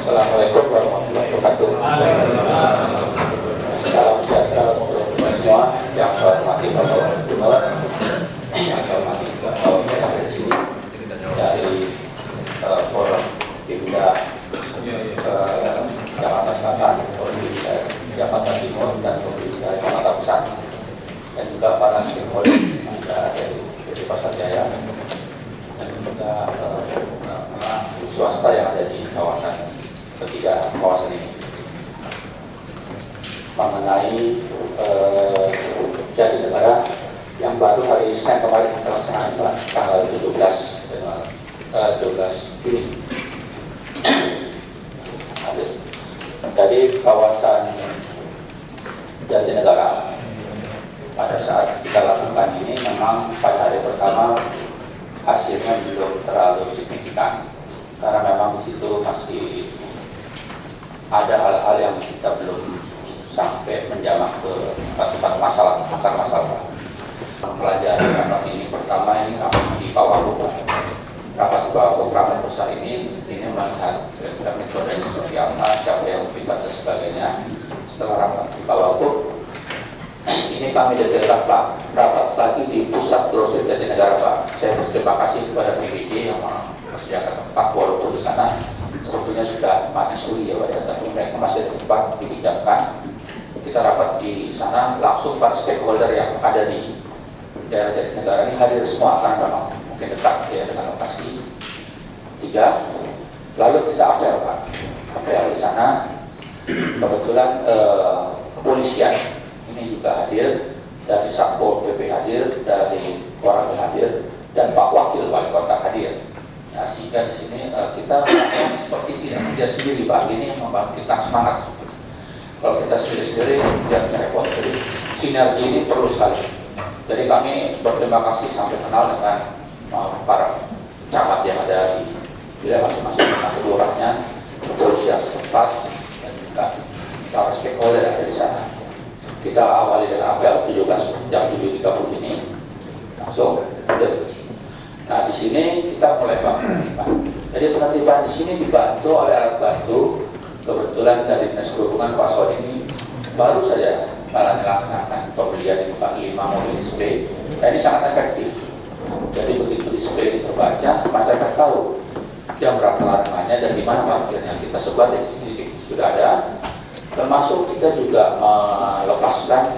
Assalamualaikum warahmatullahi wabarakatuh. Salam sejahtera untuk semua yang saya hormati Bapak Gubernur, yang saya hormati Bapak yang ada di sini dari Forum Pimda Jakarta Selatan, Jakarta Timur, dan Pimda Jakarta Pusat, dan juga para stakeholder dari Pasar Jaya dan juga swasta yang ada di kawasan ketiga kawasan ini. Mengenai Jatinegara yang baru hari Senin kemarin tanggal 12 Juni. Jadi kawasan Jatinegara pada saat kita lakukan ini memang pada hari pertama hasilnya belum terlalu signifikan karena memang di situ masih ada hal-hal yang kita belum sampai menjamah ke tempat masalah, akar masalah. Mempelajari rapat ini pertama ini rapat di Pawaguk, rapat besar ini melihat metodenya seperti apa, siapa yang terlibat dan sebagainya. Setelah rapat di Pawaguk, ini kami detailkan rapat lagi di pusat proses Jatinegara Pak. Saya berterima kasih kepada PBJ yang mempersediakan tempat walaupun di sana sebetulnya sudah mati suri ya Pak ya, tapi mereka masih tempat dibijakkan. Kita rapat di sana langsung para stakeholder yang ada di daerah Jatinegara ini hadir semua karena memang mungkin dekat ya dengan lokasi. 3. Lalu kita apel Pak, apel di sana kebetulan kepolisian ini juga hadir, dari Satpol PP hadir, dari Koramil hadir, dan Pak Wakil Wali Kota hadir. Nah, sehingga di sini kita seperti tidak kerja sendiri Pak, ini yang membangkitkan semangat. Kalau kita sendiri-sendiri yang repot, jadi sinergi ini perlu sekali. Jadi kami berterima kasih sampai kenal dengan para camat yang ada di wilayah masing-masing, kelurahannya, kepolisian setempat, dan juga para stakeholder yang ada di sana. Kita awali dengan apel 17 jam 7.30 ini langsung. Nah, di sini kita mulai penertiban. Jadi penertiban di sini dibantu oleh alat bantu. Kebetulan dari Dinas Perhubungan Pak Sony ini baru saja melaksanakan pembelian 5 mobil display. Nah, ini sangat efektif. Jadi begitu display terbaca, masyarakat tahu jam berapa larangannya dan di mana parkirnya. Kita sebar di sini sudah ada. Termasuk kita juga melepaskan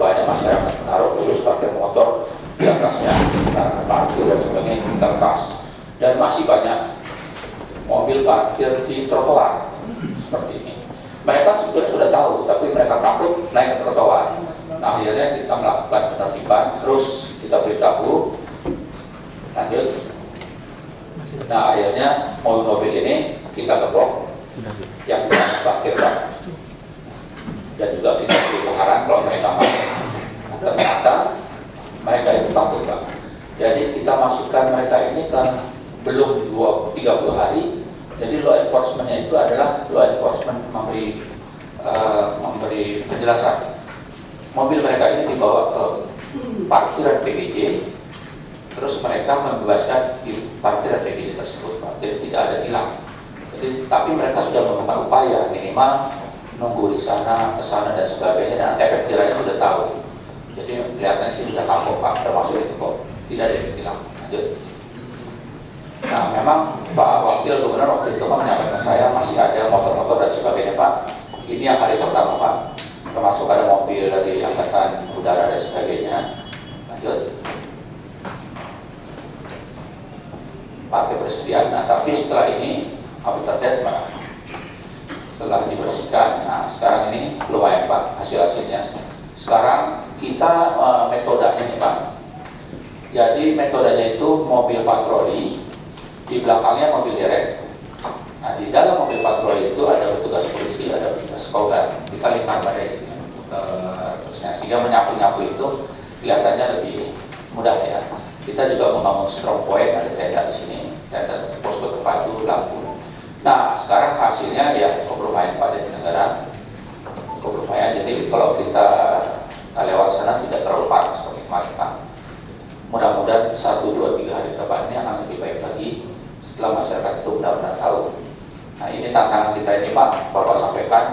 banyak masyarakat menaruh khusus parkir motor di atasnya karena parkir dan sebagainya kita lepas. Dan masih banyak mobil parkir di trotoar seperti ini. Mereka juga sudah tahu, tapi mereka takut naik ke trotoar. Nah, akhirnya kita melakukan penertiban, terus kita beritahu, lanjut, Nah akhirnya mobil-mobil ini kita gebok yang tidak parkir Pak, dan juga kita beri pengarahan kalau mereka mau. Nah, ternyata mereka itu takut Pak. Jadi kita masukkan mereka ini kan belum 30 hari. Jadi law enforcement-nya itu adalah law enforcement memberi penjelasan. Mobil mereka ini dibawa ke parkiran PGJ, terus mereka membebaskan di parkiran PGJ tersebut Pak. Jadi tidak ada hilang. Jadi, tapi mereka sudah melakukan upaya minimal nunggu di sana, ke sana dan sebagainya, dan efek jerahnya sudah tahu. Jadi kelihatannya sih sudah kapok Pak, termasuk itu kok tidak ada yang hilang. Lanjut. Nah memang Pak Wakil Gubernur waktu itu kan menyampaikan saya masih ada motor-motor dan sebagainya Pak. Ini yang hari pertama Pak, termasuk ada mobil dari Angkatan Udara dan sebagainya. Lanjut. Parkir persediaan. Nah tapi setelah ini apa terjadi Pak? Setelah dibersihkan, nah sekarang ini lumayan Pak hasil-hasilnya. Sekarang kita metodenya nih Pak. Jadi metodenya itu mobil patroli, di belakangnya mobil derek. Nah di dalam mobil patroli itu ada petugas polisi, ada petugas Kogan. Kita lingkar pada itu. Sehingga menyapu-nyapu itu kelihatannya lebih mudah ya. Kita juga membangun strong point, ada tenda di sini, tenda posko terpadu, lampu. Nah sekarang hasilnya ya cukup lumayan Pak di negara, cukup lumayan. Jadi kalau kita lewat sana tidak terlalu panas seperti kemarin Pak. Mudah-mudahan 1, 2, 3 hari ke depan ini akan lebih baik lagi setelah masyarakat itu benar-benar tahu. Nah ini tantangan kita ini Pak, Bapak sampaikan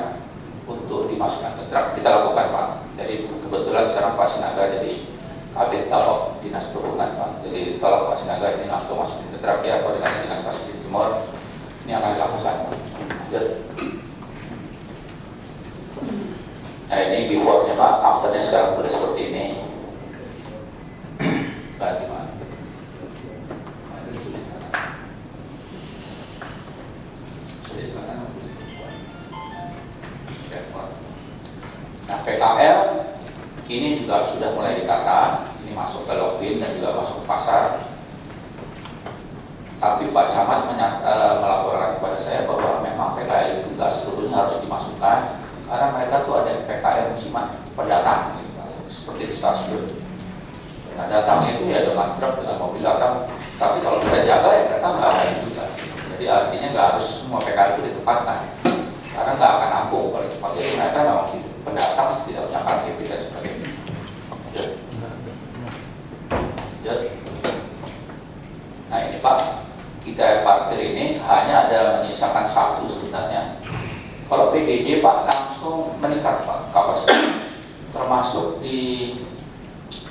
untuk dimasukkan ke truk, kita lakukan Pak. Jadi kebetulan sekarang Pak Sinaga jadi Kabit Talok Dinas Perhubungan Pak. Jadi tolong Pak Sinaga ini langsung masukin ke truk ya, koordinasi dengan Pak Siti Timur. Ini akan dilakukan Pak. Nah ini before-nya Pak, after-nya sekarang sudah seperti ini. Bagaimana? Nah PKL ini juga sudah mulai ditata, ini masuk ke login dan juga masuk ke pasar. Tapi Pak Camat melaporkan kepada saya bahwa memang PKL itu juga seluruhnya harus dimasukkan karena mereka tuh ada PKL musiman pendatang, gitu, seperti di stasiun. Nah datangnya itu ya dengan truk, dengan mobil datang. Tapi kalau kita jaga ya mereka nggak ada juga. Jadi artinya nggak harus semua PKL itu ditempatkan, karena nggak akan ampuh kalau tempat itu mereka memang pendatang tidak punya KTP dan sebagainya. Nah ini Pak, kita parkir ini hanya ada menyisakan 1 sebenarnya. Kalau PGJ Pak langsung meningkat Pak kapasitas, termasuk di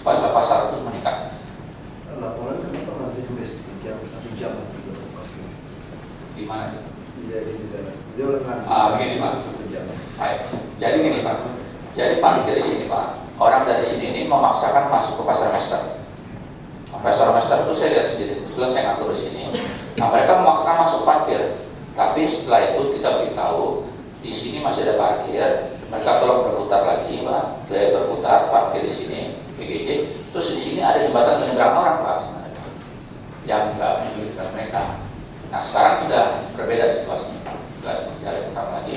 pasar-pasar itu meningkat. Laporan kenapa nanti sampai 1 jam Di mana? Di negara. Dia orang Begini Pak. Baik. Jadi gini Pak. Jadi parkir di sini Pak. Orang dari sini ini memaksakan masuk ke pasar Master. Pasar Master itu saya lihat sendiri. Kebetulan saya ngatur di sini. Nah mereka memaksakan masuk parkir. Tapi setelah itu kita beritahu di sini masih ada parkir. Mereka tolong berputar lagi Pak. Dia berputar parkir di sini. PGJ. Terus di sini ada jembatan penyeberang orang Pak sebenarnya, yang nggak menyulitkan mereka. Nah sekarang sudah berbeda situasinya Pak, nggak seperti hari pertama lagi.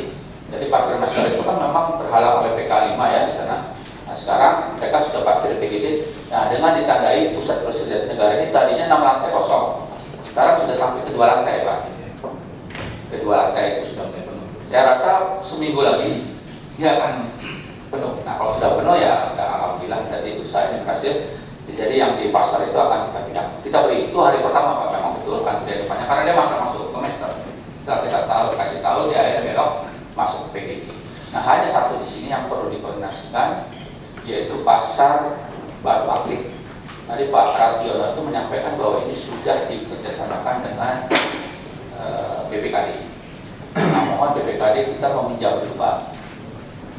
Jadi parkir masyarakat itu kan memang terhalang oleh PK5 ya di sana. Nah sekarang mereka sudah parkir di PGJ. Nah dengan ditandai pusat persediaan negara ini tadinya 6 lantai kosong, sekarang sudah sampai ke 2 lantai Pak. Ke 2 lantai itu sudah mulai penuh. Saya rasa seminggu lagi dia akan penuh. Nah kalau sudah penuh ya alhamdulillah jadi usaha ini berhasil. Jadi yang di pasar itu akan kita pindah. Kita beri itu hari pertama Pak, memang betul antrian depannya karena dia masuk ke Master. Setelah kita kasih tahu dia akhirnya belok masuk ke PGJ. Nah hanya satu di sini yang perlu dikoordinasikan, yaitu pasar Baru Aplik. Tadi Pak Radiono itu menyampaikan bahwa ini sudah dikerjasamakan dengan BPKD. Nah mohon BPKD kita meminjam dulu Pak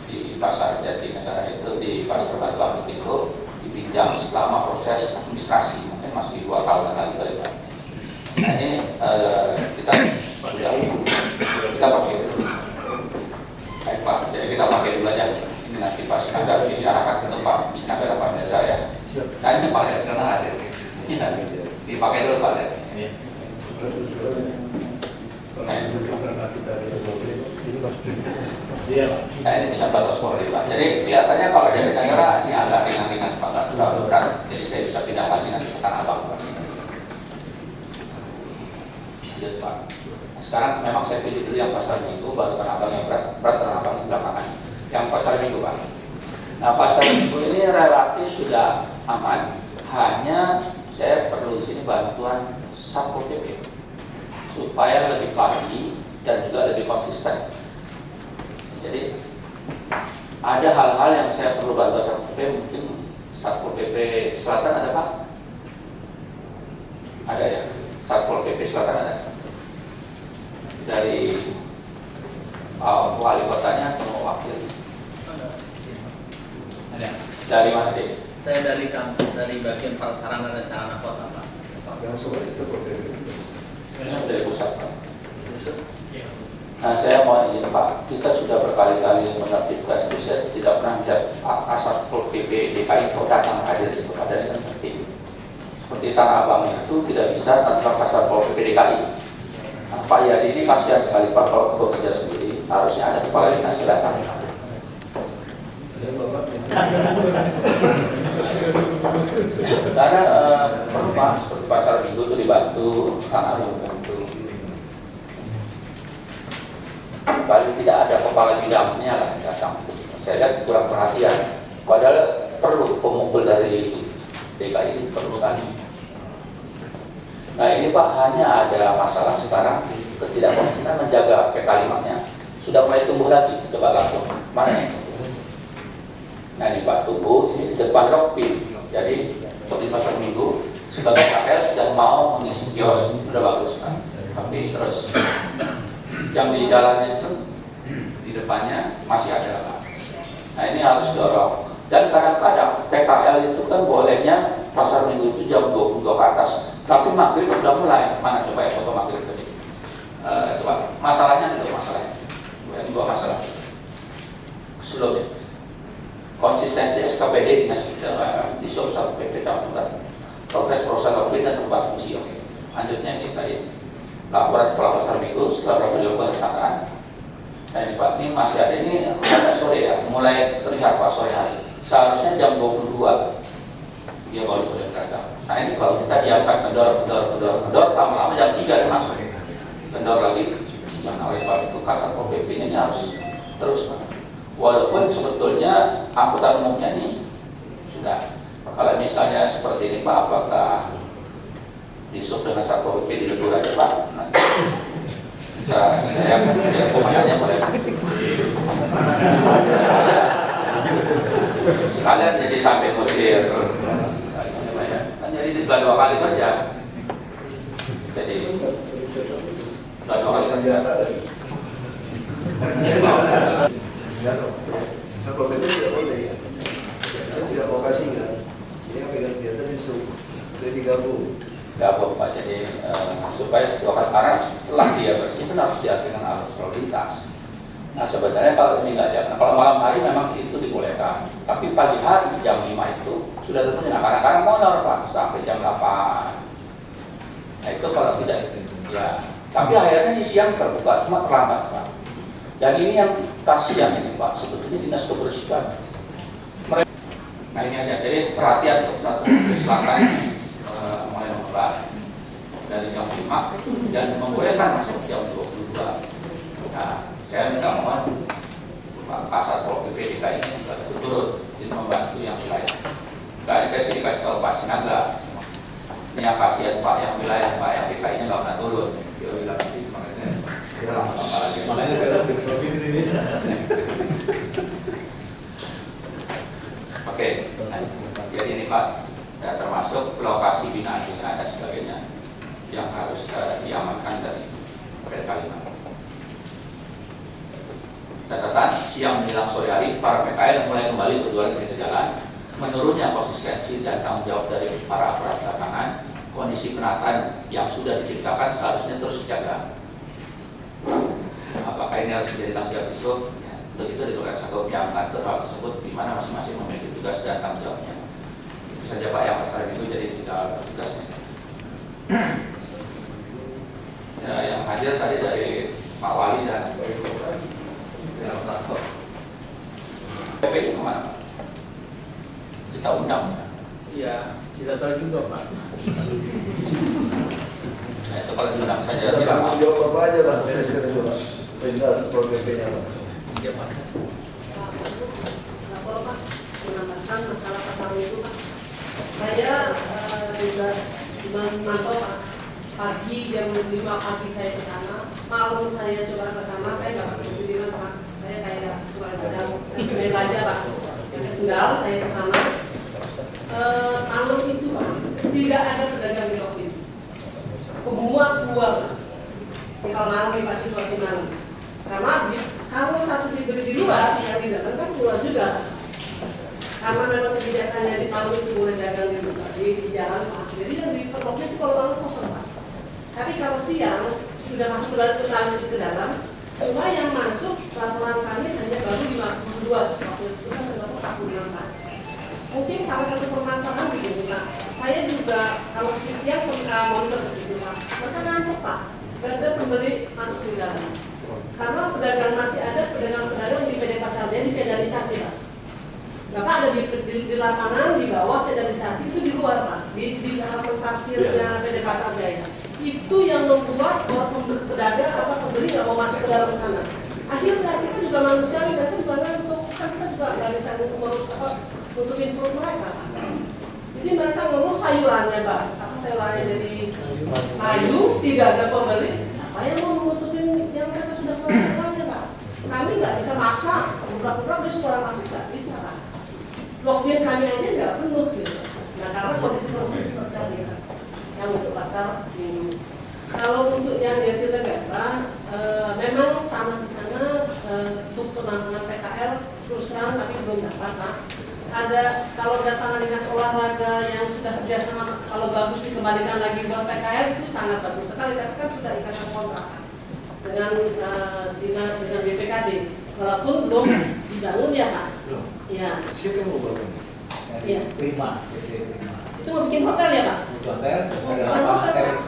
di pasar Jatinegara itu, di pasar Batu Aplik itu dipinjam selama proses administrasi, mungkin masih 2 tahun lagi kali Pak. Nah ini kita pakai dulu. Baik Pak, jadi kita pakai dulu aja. Ini nanti Pak Sinaga diarahkan ke tempat Sinaga Pak Neda ya. Nah ini Pak, karena hasil ini nanti dipakai dulu Pak. Nah, ini bisa batas polri Pak. Jadi kelihatannya kalau dari daerah ini agak ringan-ringan Pak, nggak terlalu berat. Jadi saya bisa pindah lagi nanti ke Tanah Abang Pak. Lanjut Pak. Sekarang memang saya pilih dulu yang pasar Minggu, baru Tanah Abang yang berat Tanah Abang di belakangan. Yang pasar Minggu Pak. Nah pasar Minggu ini relatif sudah aman, hanya saya perlu di sini bantuan Satpol PP supaya lebih pagi dan juga lebih konsisten. Jadi ada hal-hal yang saya perlu bantuan Satpol PP, mungkin Satpol PP Selatan ada Pak? Ada ya, Satpol PP Selatan ada. Dari wali kotanya atau wakil? Ada. Dari mana deh? Saya dari kampus, dari bagian prasarana dan sarana kota Pak. Dari pusat Pak. Nah saya mau izin Pak, kita sudah berkali-kali menertibkan itu, saya tidak pernah melihat Satpol PP DKI itu datang hadir itu pada yang penting. Seperti Tanah Abang itu tidak bisa tanpa Satpol PP DKI. Nah, Pak Yadi ini kasihan sekali Pak kalau bekerja sendiri, harusnya ada kepala dinas datang. Karena perlu Pak, seperti pasar Minggu itu dibantu, Tanah Abang dibantu. Paling tidak ada kepala bidangnya lah datang. Saya lihat kurang perhatian. Padahal perlu pemumpul dari DKI ini perlu kan. Nah ini Pak, hanya ada masalah sekarang ketidakkonsisten menjaga PK5-nya. Sudah mulai tumbuh lagi, coba langsung. Mana ini? Nah ini Pak, tumbuh ini di depan Lokpin. Jadi seperti pasar Minggu sebagai KL sudah mau mengisi kios, sudah bagus kan. Tapi terus yang di jalannya itu di depannya masih ada Pak. Nah ini harus dorong. Dan kadang-kadang PKL itu kan bolehnya pasar Minggu itu jam 22 ke atas. Tapi maghrib sudah mulai. Mana coba ya foto maghrib tadi. Coba masalahnya dulu masalahnya. Ini dua masalah. Sebelumnya konsistensi SKPD dinas di Satpol PP Kabupaten. Progres proses COVID dan tempat fungsi. Oke. Lanjutnya ini tadi laporan kepala pasar Minggu setelah dilakukan pendataan. Nah ini Pak, ini masih ada, ini pada sore ya, mulai terlihat Pak sore hari. Seharusnya jam 22 dia baru boleh berdagang. Nah ini kalau kita diamkan kendor, lama-lama jam 3 dia masuk. Kendor lagi, yang oleh Pak itu Satpol PP ini harus terus Pak. Walaupun sebetulnya angkutan umumnya ini sudah, kalau misalnya seperti ini Pak, apakah disub dengan Satpol PP dilegur aja Pak? Nanti saya komandannya boleh. Sekalian jadi sampai kusir. Kan jadi tiga dua kali kerja. Jadi tiga dua kali kerja. Satpol PP tidak boleh. Kita tidak lokasi kan. Dia pegang senjata di sub, dia digabung. Gabung Pak, jadi supaya karena setelah dia bersih itu harus diatur dengan arus lalu lintas. Nah sebenarnya kalau ini nggak jalan, kalau malam hari memang itu dibolehkan, tapi pagi hari jam 5 itu sudah terpenuhi. Nah kadang-kadang molor Pak sampai jam 8. Nah itu kalau tidak ya, tapi akhirnya di siang terbuka, cuma terlambat Pak. Dan ini yang kasihan ini Pak, sebetulnya dinas kebersihan. Nah ini aja, jadi perhatian untuk satu selatan mulai memulai dari jam 5 dan membolehkan masuk jam 22. Nah, saya minta mohon Pak Satpol PP DKI ini juga turut membantu yang wilayah. Nah, saya sih dikasih tahu Pak Sinaga, ini yang kasihan Pak yang wilayah Pak yang DKI-nya nggak pernah turun. Dia bilang nanti makanya lama-lama lagi. Makanya saya lebih di sini. Oke, jadi ini Pak, ya, termasuk lokasi binaan dan sebagainya yang harus diamankan dari PKL. Catatan, siang menjelang sore hari, para PKL mulai kembali berjualan ke jalan. Menurunnya konsistensi dan tanggung jawab dari para aparat lapangan, kondisi penataan yang sudah diciptakan seharusnya terus dijaga. Apakah ini harus menjadi tanggung jawab itu? Ya, untuk itu dilakukan satu pihak mengatur hal tersebut di mana masing-masing memiliki tugas dan tanggung jawabnya. Itu saja Pak yang pasal itu jadi tidak tugasnya. hadir tadi dari Pak Wali dan PP itu kemana? Kita undang. Iya, tidak tahu juga Pak. Nah, itu kalau diundang saja. Kita Silakan. tanggung jawab apa aja lah, saya sekarang coba. Perintah Satpol PP-nya Pak. Iya Pak. Lapor Pak, menambahkan masalah pasal itu Pak. Saya juga memantau Pak. Pagi jam 5 pagi saya ke sana, malam saya coba ke sana, saya nggak ketemu di Mas Pak. Saya kayak sedang main aja Pak. Yang ke Sendal saya ke sana. Malam itu Pak, tidak ada pedagang di lokal. Semua buang Pak. Ini kalau malam nih Pak, situasi malam. Karena kalau satu diberi di luar, yang di dalam kan keluar juga. Karena memang kebijakannya di Palu itu boleh dagang di jalan Pak. Jadi yang di bloknya itu kalau malam kosong Pak. Tapi kalau siang sudah masuk ke dalam, cuma yang masuk laporan kami hanya baru 52 waktu itu kan baru 46 Pak. Mungkin salah satu permasalahan begini Pak. Saya juga kalau siang monitor ke situ Pak. Maka ngantuk Pak. Gak ada pembeli masuk di dalam. Karena pedagang masih ada pedagang-pedagang di PD Pasar Jaya di pedalisasi Pak. Bapak ada di lapangan di bawah pedalisasi itu di luar Pak, di halaman parkirnya PD Pasar Jaya. Itu yang membuat pedagang apa pembeli nggak mau masuk ke dalam sana. Akhirnya kita juga manusiawi, kita juga ngantuk, kan kita juga nggak bisa nutupin perut mereka Pak. Jadi mereka ngeluh sayurannya Pak, apa sayurannya jadi kayu, tidak ada pembeli. Siapa yang mau menutupin yang mereka sudah keluar Pak? Kami nggak bisa maksa, beberapa dia suara masuk nggak bisa Pak. Blokir kami aja nggak penuh gitu. Nah karena kondisi seperti tadi Pak. Yang untuk pasar minggu. Kalau untuk yang di Jatinegara, memang tanah di sana untuk penanganan PKL terus terang tapi belum dapat Pak. Ada kalau data dinas olahraga yang sudah kerjasama, kalau bagus dikembalikan lagi buat PKL itu sangat bagus sekali. Tapi kan sudah ikatan kontrak dengan dengan BPKD, walaupun belum dibangun ya Pak. Ya. Siapa yang mau bangun? Iya. Prima. Itu mau bikin hotel ya Pak? Hotel, terus ada lapangan tenis.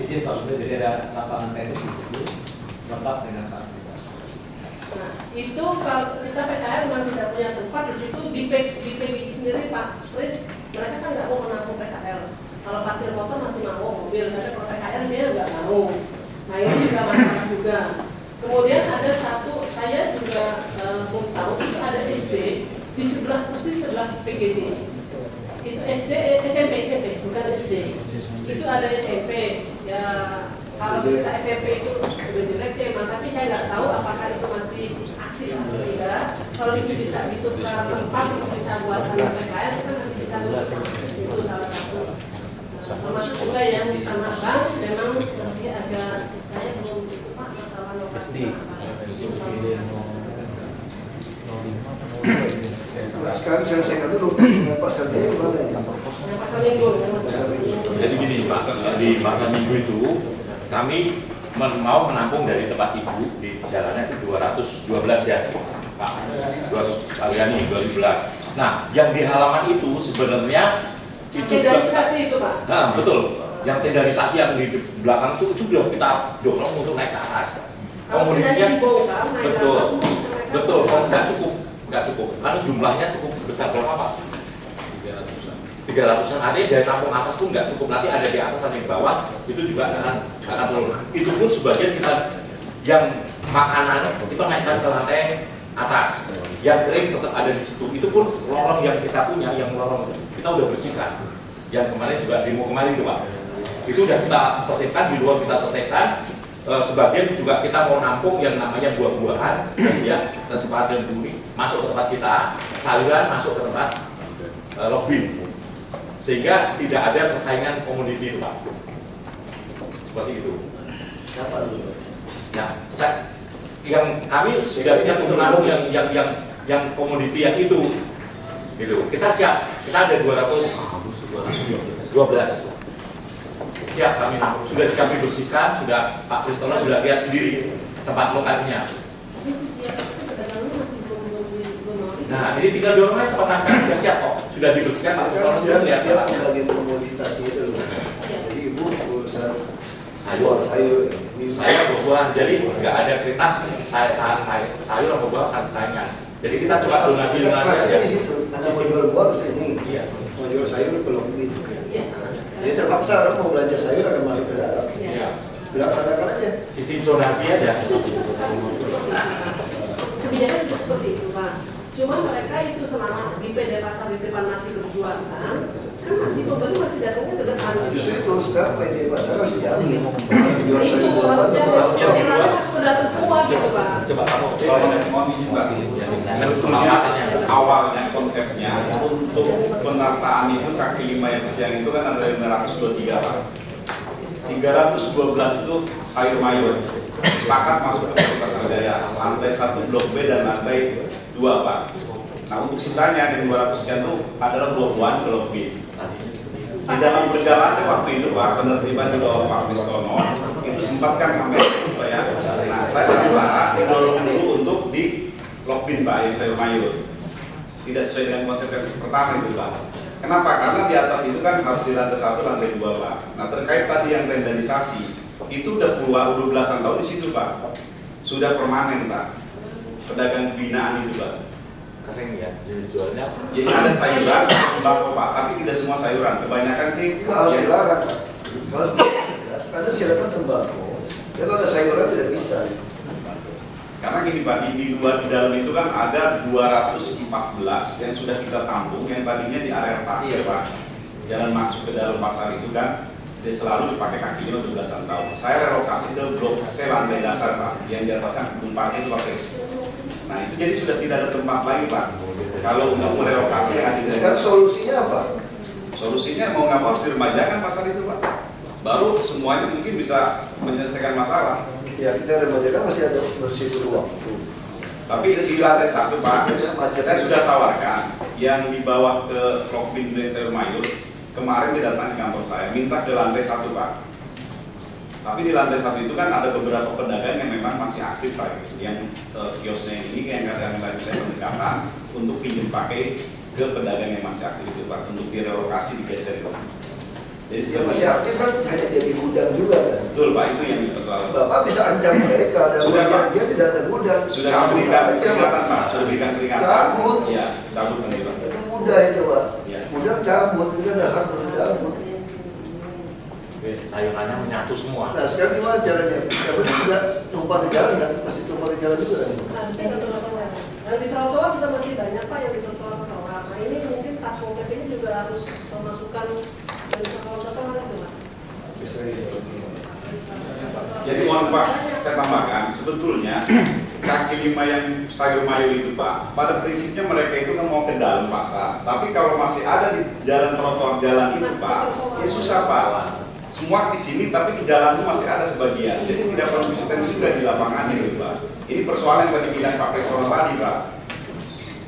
Izin Pak, sudah jadi ada lapangan tenis di situ, lengkap dengan fasilitas. Nah, itu kalau kita PKR memang tidak punya tempat di situ di PGI sendiri Pak Pris, mereka kan nggak mau menampung PKL. Kalau parkir motor masih mau mobil, tapi kalau PKL dia nggak mau. Nah ini juga masalah juga. Kemudian ada satu, saya juga belum tahu itu ada SD di sebelah persis sebelah PGJ. Itu SMP bukan SD. Itu ada SMP ya. Kalau bisa SMP itu udah jelek sih emang, tapi saya nggak tahu apakah itu masih aktif atau tidak. Kalau itu bisa ditukar tempat, itu bisa buat anak PKL, kita masih bisa tukar. Itu salah satu. Termasuk juga yang di Tanah Abang, memang masih agak, saya belum itu Pak masalah lokasi. Sekarang selesaikan dulu dengan pasar Jaya mana ini? Yang pasar Minggu. Jadi gini Pak, di pasar Minggu itu kami mau menampung dari tempat ibu di jalannya itu 212 ya Pak, 200 kalian ini 2012. Nah yang di halaman itu sebenarnya itu Tendarisasi itu Pak. Nah betul, yang tendarisasi yang di belakang itu sudah kita dorong untuk naik ke atas. Kemudian betul, betul, nggak cukup, karena jumlahnya cukup besar. Berapa Pak? 300-an. Artinya dari tampung atas pun nggak cukup, nanti ada di atas ada di bawah, itu juga akan turun. Itu pun sebagian kita yang makanan kita naikkan ke lantai atas, yang kering tetap ada di situ. Itu pun lorong yang kita punya, yang lorong kita udah bersihkan. Yang kemarin juga demo kemarin itu Pak, itu udah kita tertibkan, di luar kita tertibkan. Sebagian juga kita mau nampung yang namanya buah-buahan, ya, tersebar dan bumi masuk ke tempat kita, sayuran masuk ke tempat lobby, sehingga tidak ada persaingan komoditi itu Pak, seperti itu. Siapa dulu? Nah, yang kami sudah siap untuk nampung yang komoditi yang itu, gitu. Kita siap, kita ada 212. Siap kami nampung, sudah kami bersihkan, sudah Pak Kristono sudah lihat sendiri tempat lokasinya. Nah ini tinggal dorong aja tempat kami sudah siap kok, sudah dibersihkan Pak Kristono sudah lihat. Dia bagian komoditasnya itu loh. Jadi ibu urusan sayur. saya buah-buahan. Jadi nggak ada cerita sayur atau buah saingan. Jadi kita coba zonasi Maksudnya aja. di situ, anda mau jual buah ke sini, Iya. mau jual sayur ke Lokbin. Iya. Jadi terpaksa orang mau belanja sayur akan masuk ke dalam. Iya. Dilaksanakan aja. Sisi zonasi aja. Kebijakan itu seperti itu, Pak. Cuma mereka itu selama di PD pasar di depan masih berjuang kan masih pembeli masih datangnya ke depan. Justru itu sekarang PD pasar harus dijamin. Jual Itu sayur buah harusnya atau harus datang semua gitu, Pak. Coba kamu. Mohon izin Pak. Sebetulnya awalnya konsepnya untuk penataan itu kaki lima yang siang itu kan ada 523 Pak. 312 itu sayur mayur. Sepakat masuk ke Pasar Jaya. Lantai 1 Blok B dan lantai 2 Pak. Nah untuk sisanya yang 200 sekian itu adalah buah-buahan ke Blok B. Di dalam perjalanan waktu itu Pak, penertiban di bawah Pak Mistono itu sempat kan kami Pak ya. Nah saya sementara didorong dulu untuk di Blok B Pak yang sayur mayur. Tidak sesuai dengan konsep yang pertama itu Pak. Kenapa? Karena di atas itu kan harus di lantai 1, lantai 2 Pak. Nah terkait tadi yang tenderisasi itu udah puluhan 12-an tahun di situ Pak. Sudah permanen Pak. Pedagang binaan itu Pak. Kering ya, jenis jualnya. Jadi ada sayuran, ada sembako Pak, tapi tidak semua sayuran. Kebanyakan sih nggak harus dilarang. Kalau jelas, karena silakan sembako. Ya kalau ada sayuran tidak bisa. karena gini Pak, di dalam itu kan ada 214 yang sudah kita tampung, yang tadinya di area parkir Pak. Jalan masuk ke dalam pasar itu kan dia selalu dipakai kakinya untuk belasan tahun. Saya relokasi ke Blok C lantai dasar Pak, yang di atasnya gedung parkir Lokes. Nah itu jadi sudah tidak ada tempat lagi Pak. Kalau untuk merelokasi yang Sekarang solusinya apa? solusinya mau nggak mau harus diremajakan pasar itu Pak. Baru semuanya mungkin bisa menyelesaikan masalah. Ya kita remajakan masih ada masih perlu waktu. Tapi di lantai 1 Pak, saya sudah tawarkan yang dibawa ke Lokbin dan sayur mayur. Kemarin didatangi kantor saya, minta ke lantai 1 Pak. Tapi di lantai 1 itu kan ada beberapa pedagang yang memang masih aktif Pak, yang kiosnya ini yang kadang tadi saya pendekatan untuk pinjam pakai ke pedagang yang masih aktif itu Pak, untuk direlokasi digeser itu. Jadi Yang masih aktif kan hanya jadi gudang juga kan. betul Pak, itu yang persoalan. Bapak bisa ancam mereka dan Sudah, Pak. dia tidak ada gudang. Sudah Cabut diberikan aja, peringatan Pak. Pak, sudah diberikan peringatan. Cabut. Iya, cabut nanti Pak. Itu mudah itu Pak. Iya. Mudah cabut, itu ada hak untuk cabut. Sayurannya menyatu semua. Nah sekarang gimana caranya? Cabut juga tumpah ke jalan kan? Masih tumpah ke jalan juga kan? Harusnya ke trotoar. Yang di trotoar kita masih banyak Pak yang di trotoar. Nah ini mungkin Satpol PP ini juga harus memasukkan dari trotoar itu Pak. Jadi mohon Pak, saya tambahkan, sebetulnya kaki lima yang sayur mayur itu Pak, pada prinsipnya mereka itu kan mau ke dalam pasar. Tapi kalau masih ada di jalan trotoar jalan itu Pak, ya susah Pak. Semua di sini, tapi di jalan itu masih ada sebagian. Jadi tidak konsisten juga di lapangannya gitu Pak. Ini persoalan yang tadi bilang Pak Presiden tadi Pak.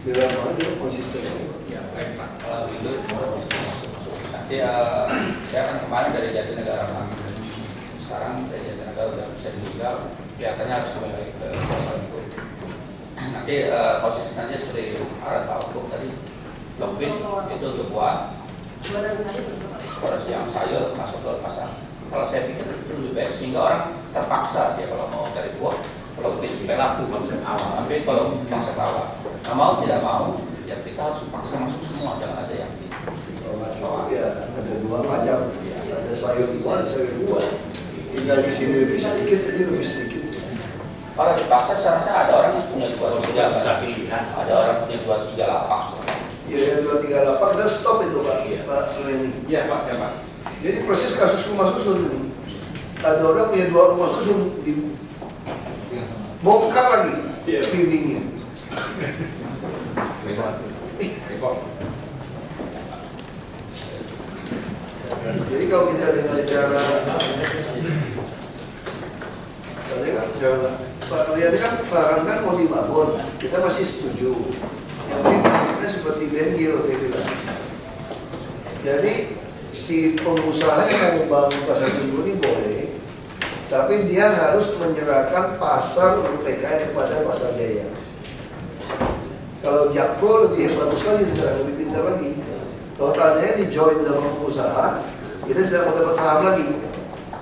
Di lapangan itu konsisten. Ya, baik Pak. Kalau itu nanti saya kan kemarin dari Jatinegara Pak. Sekarang dari Jatinegara sudah bisa ditinggal, kelihatannya harus kembali lagi ke pasar itu. Nanti konsistennya seperti arah tahu tadi, Lokbin itu untuk buat Badan saya berapa? pada siang sayur masuk ke pasar. Kalau saya pikir itu lebih baik sehingga orang terpaksa dia kalau mau cari buah, kalau lebih supaya laku konsep awal. Tapi kalau konsep awal, mau tidak mau, ya kita harus paksa masuk semua, jangan ada yang di Ya ada dua macam. Ada sayur buah, ada sayur buah. Tinggal di sini lebih sedikit, aja lebih sedikit. Kalau di pasar seharusnya ada orang yang punya 2-3 Bisa kan? pilihan. Ada orang punya 2-3 lapak. Ya yang 2-3 lapak kita stop itu Pak. Iya. Pak Leni. Iya Pak, siapa? Jadi proses kasus rumah susun ini. Ada orang punya 2 rumah susun dibongkar lagi Iya. dindingnya. Jadi kalau kita dengan cara Pak Riyadi kan sarankan mau dibangun, kita masih setuju. Yang penting prinsipnya seperti Benhil saya bilang. Jadi si pengusaha yang mau membangun pasar minggu ini boleh, tapi dia harus menyerahkan pasar untuk PKN kepada pasar jaya. Kalau Jakpro lebih bagus lagi sekarang, lebih pintar lagi. Kalau tandanya di join sama pengusaha, kita tidak mau dapat saham lagi.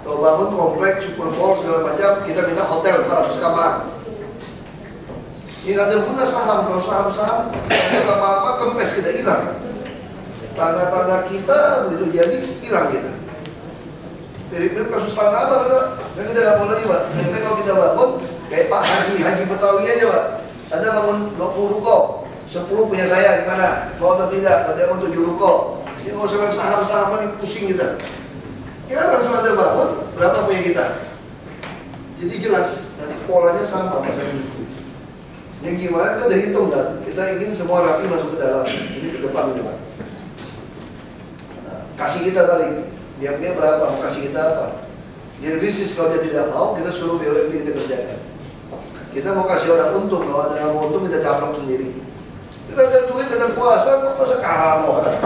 Kalau bangun komplek, supermall segala macam, kita minta hotel 400 kamar. Ini nggak ada guna saham, kalau saham-saham lama-lama kempes kita hilang. Tanah-tanah kita begitu jadi hilang kita. Mirip-mirip kasus tanah apa Pak? Kan kita nggak mau lagi Pak. Memang kalau kita bangun kayak Pak Haji Betawi aja Pak. Anda bangun 20 ruko, 10 punya saya gimana? Mau atau tidak? Ada mau 7 ruko. Ini nggak usah saham-saham lagi pusing kita. Ya langsung ada bangun, berapa punya kita? Jadi jelas, nanti polanya sama masalah itu. Ini gimana kita udah hitung kan? Kita ingin semua rapi masuk ke dalam. Ini ke depan Pak. Nah, kasih kita kali. Dia punya berapa? Mau kasih kita apa? Jadi bisnis kalau dia tidak mau, kita suruh BUMD kita kerjakan. Kita mau kasih orang untung, kalau ada nggak mau untung kita caplok sendiri. Kita ada duit, ada puasa, kok masa kalah mau orang?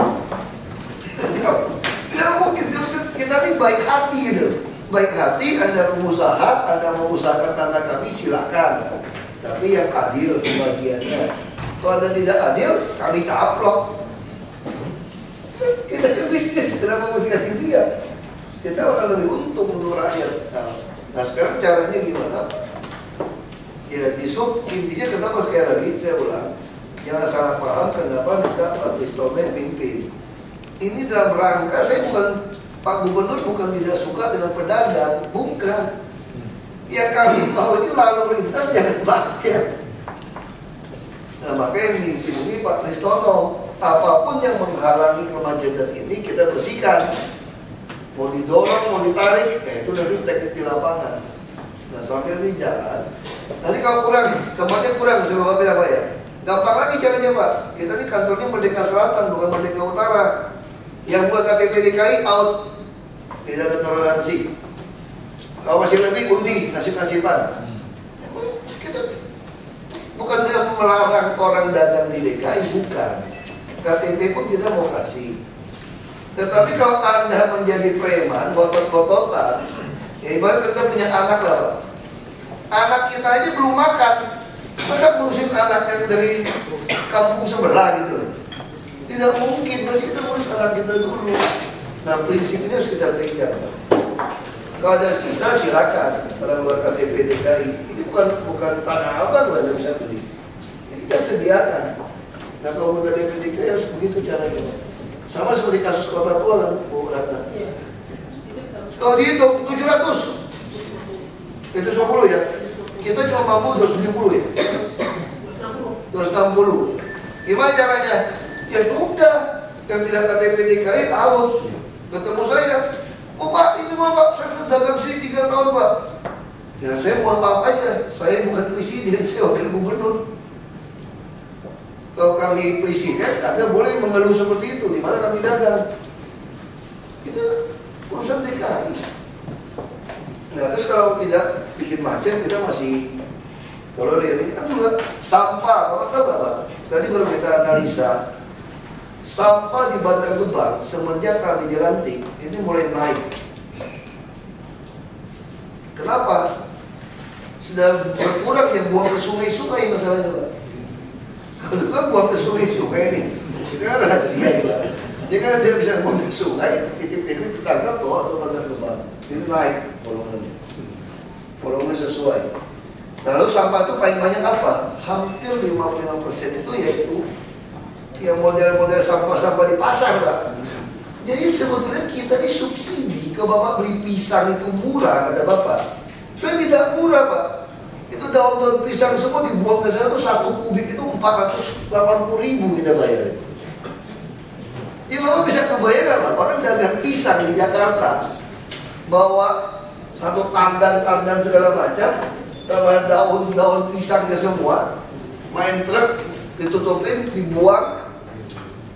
Tidak mungkin. Kita ini baik hati gitu. Baik hati, Anda pengusaha, Anda mau usahakan tanah kami silakan. Tapi yang adil pembagiannya. Kalau Anda tidak adil, kami caplok. Kita bisnis, kenapa mesti kasih dia? Kita akan lebih untung untuk rakyat. Nah sekarang caranya gimana? Ya intinya kenapa sekali lagi saya ulang, jangan salah paham kenapa minta Pak Kristono yang pimpin. Ini dalam rangka saya bukan Pak Gubernur bukan tidak suka dengan pedagang, bukan. Yang kami mau ini lalu lintas jangan macet. Nah makanya yang mimpin ini Pak Kristono. Apapun yang menghalangi kemacetan ini kita bersihkan. Mau didorong, mau ditarik, ya itu nanti teknik di lapangan. Nah sambil ini jalan. Nanti kalau kurang, tempatnya kurang, bisa Bapak bilang Pak ya. Gampang lagi caranya Pak. Kita ini kantornya Merdeka Selatan, bukan Merdeka Utara. Yang buat KTP DKI out, tidak ada toleransi. Kalau masih lebih undi, nasib-nasiban. Kita bukan dia melarang orang dagang di DKI, bukan. KTP pun kita mau kasih. Tetapi kalau Anda menjadi preman, botot-bototan, ya ibarat kita punya anak lah Pak. Anak kita aja belum makan, masa ngurusin anak yang dari kampung sebelah gitu loh. Tidak mungkin, mesti kita ngurus anak kita dulu. Nah prinsipnya harus kita pegang Pak. Kalau ada sisa silakan pada luar KTP DKI. Ini bukan tanah abang Anda bisa beli. Ini kita sediakan. Nah kalau bukan DPDK harus begitu caranya. Sama seperti kasus Kota Tua kan, Bu Ratna. Kalau dihitung 700, itu 50 ya. Kita cuma mampu 270 ya. 260. Gimana caranya? Ya sudah, yang tidak KTP DKI aus. Ketemu saya, oh Pak ini mau Pak, saya sudah dagang sini 3 tahun Pak. Ya saya mohon maaf aja, saya bukan presiden, saya wakil gubernur. Kalau kami presiden, Anda boleh mengeluh seperti itu. Di mana kami dagang? Kita urusan DKI. Nah, terus kalau tidak bikin macet, kita masih. Kalau ini kan juga sampah. Bapak tahu nggak Pak? Tadi baru kita analisa. Sampah di Bantar Gebang semenjak kami dilantik ini mulai naik. Kenapa? Sudah berkurang yang buang ke sungai-sungai masalahnya Pak. Kalau kan buang ke sungai-sungai nih, itu kan rahasia gitu. Jadi kan dia bisa buang ke sungai, titip-titip tertangkap bawa ke Bantar Gebang. Itu naik volumenya. Volume sesuai. Lalu sampah itu paling banyak apa? Hampir 55% itu yaitu yang model-model sampah-sampah di pasar Pak. Jadi sebetulnya kita disubsidi. Ke Bapak beli pisang itu murah kata Bapak. Sebenarnya tidak murah Pak. Itu daun-daun pisang semua dibuang ke sana tuh 1 kubik itu 480.000 kita bayar. Jadi Bapak bisa kebayang nggak Pak? Orang dagang pisang di Jakarta bawa satu tandan segala macam sama daun-daun pisangnya semua, main truk ditutupin, dibuang.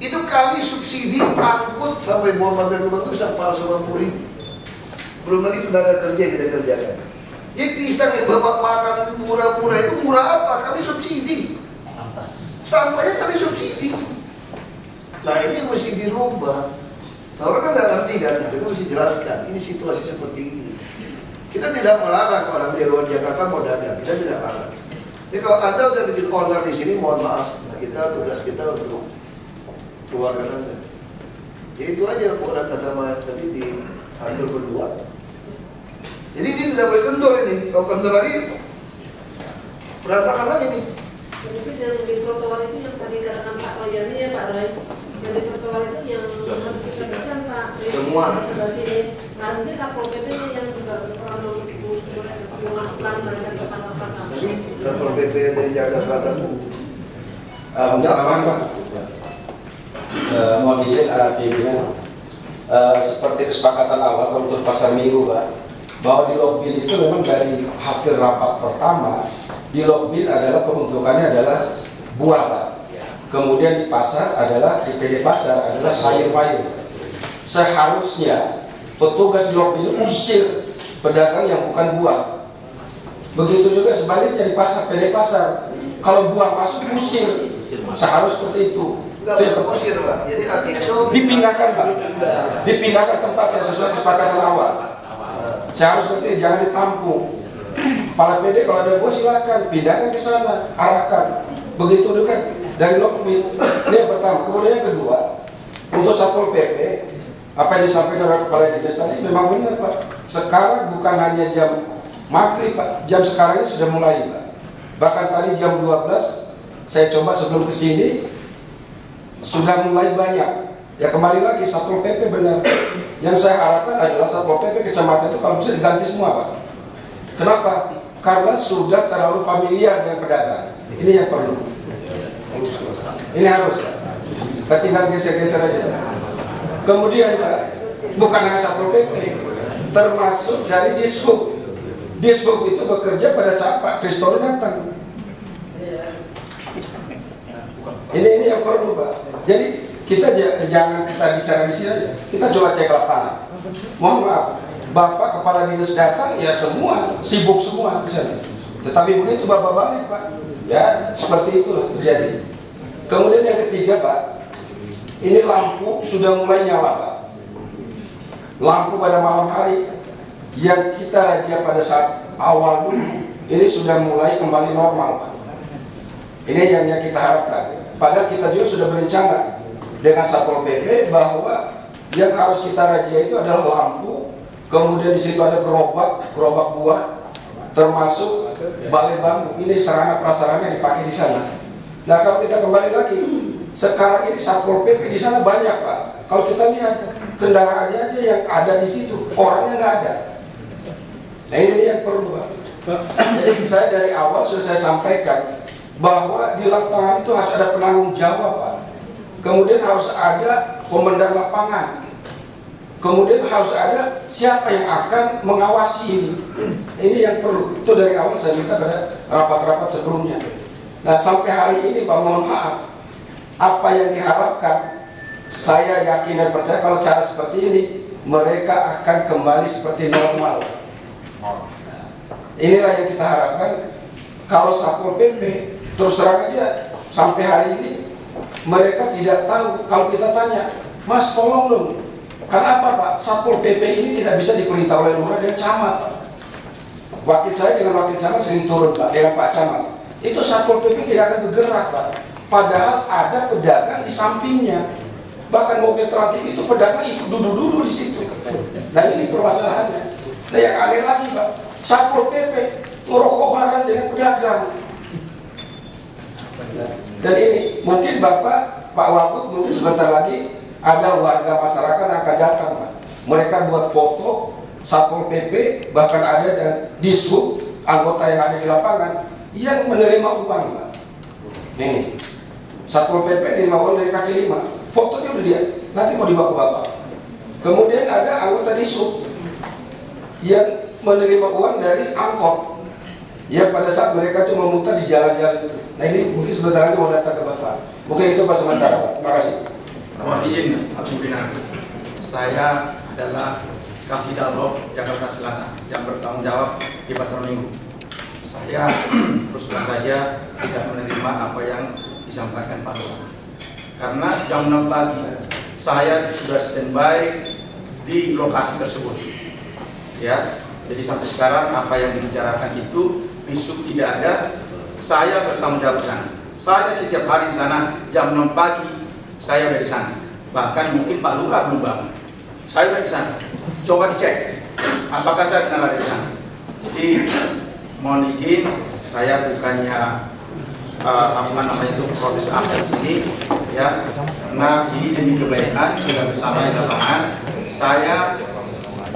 Itu kami subsidi angkut sampai buang Bantar Gebang itu bisa 480.000. Belum lagi tenaga kerja yang kita kerjakan. Jadi pisang yang Bapak makan itu murah-murah itu murah apa? Kami subsidi. Sampahnya kami subsidi. Nah ini mesti dirubah. Nah orang kan nggak ngerti kan? Nah, kita mesti jelaskan. Ini situasi seperti ini. Kita tidak melarang orang di luar Jakarta mau dagang. Kita tidak larang. Jadi kalau Anda udah bikin owner di sini, mohon maaf. Tugas kita untuk keluarkan Anda. Jadi itu aja Bu Ratna sama tadi diatur berdua. tidak boleh kendor ini. Kalau kendor lagi berantakan lagi nih. Mungkin yang di trotoar itu yang tadi katakan Pak Royani ya Pak Roy, yang di trotoar itu yang harus bersih-bersihkan Pak. Semua. Sebelah sini. Nah mungkin Satpol PP yang juga orang memasukkan mereka ke pasar-pasar. Jadi Satpol PP dari Jakarta Selatan tuh. Misalkan Pak, mohon izin pimpinan, seperti kesepakatan awal untuk pasar minggu Pak, bahwa di Lokbil itu memang dari hasil rapat pertama, di Lokbil adalah peruntukannya adalah buah Pak. Kemudian di pasar adalah, di PD pasar adalah sayur-mayur. Seharusnya petugas di Lokbil usir pedagang yang bukan buah. Begitu juga sebaliknya di pasar, PD pasar, kalau buah masuk usir. Seharus seperti itu. Enggak usir Pak. Jadi artinya itu Dipindahkan Pak. Dipindahkan tempat yang sesuai kesepakatan awal. Seharus seperti itu, jangan ditampung. Kepala PD kalau ada buah silakan pindahkan ke sana, arahkan. Begitu juga dari Lokbil. Ini yang pertama. Kemudian yang kedua, untuk Satpol PP, apa yang disampaikan oleh Kepala Dinas tadi memang benar Pak. Sekarang bukan hanya jam maghrib Pak, jam sekarang ini sudah mulai Pak. Bahkan tadi jam 12 saya coba sebelum kesini sudah mulai banyak. Ya kembali lagi Satpol PP benar. Yang saya harapkan adalah Satpol PP kecamatan itu kalau bisa diganti semua Pak. Kenapa? Karena sudah terlalu familiar dengan pedagang. Ini yang perlu. Ini harus Pak. Tinggal geser-geser aja. Kemudian Pak, bukan hanya Satpol PP, termasuk dari Dishub. Dishub itu bekerja pada saat Pak Kristori datang. Ini yang perlu Pak. Jadi kita jangan kita bicara di sini aja. Kita coba cek lapangan. Mohon maaf, Bapak Kepala Dinas datang ya semua sibuk semua misalnya. Tetapi begitu Bapak balik Pak, ya seperti itulah terjadi. Kemudian yang ketiga Pak, ini lampu sudah mulai nyala Pak. Lampu pada malam hari yang kita razia pada saat awal dulu ini sudah mulai kembali normal Pak. Ini yang kita harapkan. Padahal kita juga sudah berencana dengan Satpol PP bahwa yang harus kita razia itu adalah lampu, kemudian di situ ada gerobak buah, termasuk balai bambu. Ini sarana prasarana yang dipakai di sana. Nah kalau kita kembali lagi, sekarang ini Satpol PP di sana banyak Pak. Kalau kita lihat kendaraannya aja yang ada di situ, orangnya nggak ada. Nah ini yang perlu Pak. Jadi saya dari awal sudah saya sampaikan bahwa di lapangan itu harus ada penanggung jawab Pak. Kemudian harus ada komandan lapangan. Kemudian harus ada siapa yang akan mengawasi ini. Ini yang perlu. Itu dari awal saya minta pada rapat-rapat sebelumnya. Nah sampai hari ini Pak, mohon maaf, apa yang diharapkan, saya yakin dan percaya kalau cara seperti ini mereka akan kembali seperti normal. Inilah yang kita harapkan. Kalau Satpol PP terus terang aja sampai hari ini mereka tidak tahu. Kalau kita tanya, Mas tolong dong, kenapa Pak Satpol PP ini tidak bisa diperintah oleh lurah dan camat? Wakil saya dengan wakil camat sering turun Pak dengan Pak Camat. Itu Satpol PP tidak akan bergerak Pak. Padahal ada pedagang di sampingnya. Bahkan mobil transit itu pedagang ikut duduk-duduk di situ. Nah ini permasalahannya. Nah yang aneh lagi Pak, Satpol PP ngerokok bareng dengan pedagang. Dan ini mungkin Bapak, Pak Wagub mungkin sebentar lagi ada warga masyarakat yang akan datang Pak. Mereka buat foto Satpol PP, bahkan ada dan Dishub, anggota yang ada di lapangan yang menerima uang Pak. Ini Satpol PP menerima uang dari kaki lima. Fotonya udah dia, nanti mau dibawa ke Bapak. Kemudian ada anggota Dishub yang menerima uang dari angkot yang pada saat mereka itu memutar di jalan-jalan itu. Nah ini mungkin sebentar lagi mau datang ke Bapak. Mungkin itu Pak sementara Pak. Terima kasih. Mohon izin Pak Pimpinan, saya adalah Kasih Dalrob Jakarta Selatan yang bertanggung jawab di pasar Minggu. Saya terus terang saja tidak menerima apa yang disampaikan Pak Lurah. Karena jam 6 pagi saya sudah standby di lokasi tersebut. Ya, jadi sampai sekarang apa yang dibicarakan itu Dishub tidak ada. Saya bertanggung jawab di sana. Saya setiap hari di sana jam 6 pagi saya udah di sana. Bahkan mungkin Pak Lurah belum bangun. Saya udah di sana. Coba dicek apakah saya pernah ada di sana. Jadi mohon izin, saya bukannya protes apa di sini, ya. Nah, ini demi kebaikan sudah bersama di lapangan. Saya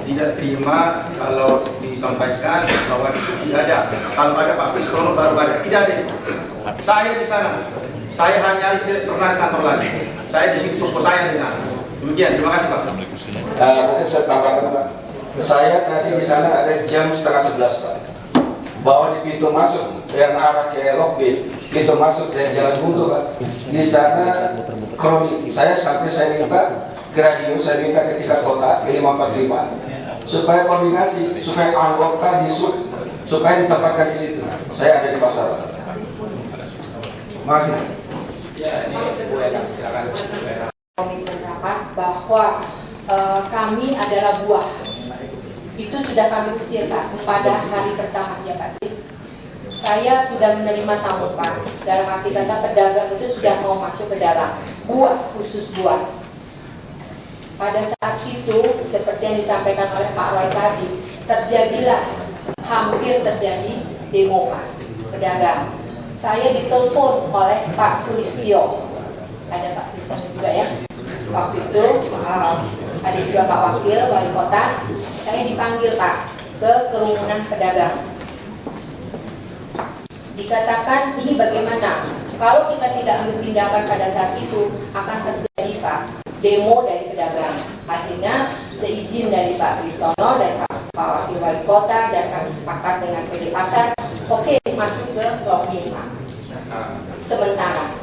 tidak terima kalau disampaikan bahwa di sini tidak ada. Kalau ada Pak Priscono baru ada, tidak ada. Saya di sana. Saya hanya tidak pernah ke kantor lagi. Saya di sini posko saya di sana. Demikian, terima kasih Pak. Mungkin saya tambahkan Pak. Saya tadi di sana ada jam 10:30 Pak. Bahwa di pintu masuk yang arah ke Lokbin, pintu masuk dari Jalan Buntu Pak. Di sana kronik. Saya minta ke radio, saya minta ke tingkat kota ke 545 supaya koordinasi, supaya anggota di sub supaya ditempatkan di situ. Saya ada di pasar. Makasih. Ya, ini Bu Eda, silakan. Komitmen rapat bahwa kami adalah buah. Itu sudah kami usir Pak pada hari pertama ya Pak. Saya sudah menerima tamu Pak. Dalam arti kata pedagang itu sudah mau masuk ke dalam buah, khusus buah. Pada saat itu seperti yang disampaikan oleh Pak Roy tadi, hampir terjadi demo Pak pedagang. Saya ditelepon oleh Pak Sulistyo, ada Pak Sulistyo juga ya. Waktu itu ada juga Pak Wakil Wali Kota. Saya dipanggil Pak ke kerumunan pedagang. Dikatakan ini bagaimana? Kalau kita tidak ambil tindakan pada saat itu akan terjadi Pak demo dari pedagang. Akhirnya seizin dari Pak Priscono dan Pak Wakil Wali Kota dan kami sepakat dengan PD Pasar, oke, masuk ke lobby Pak. Sementara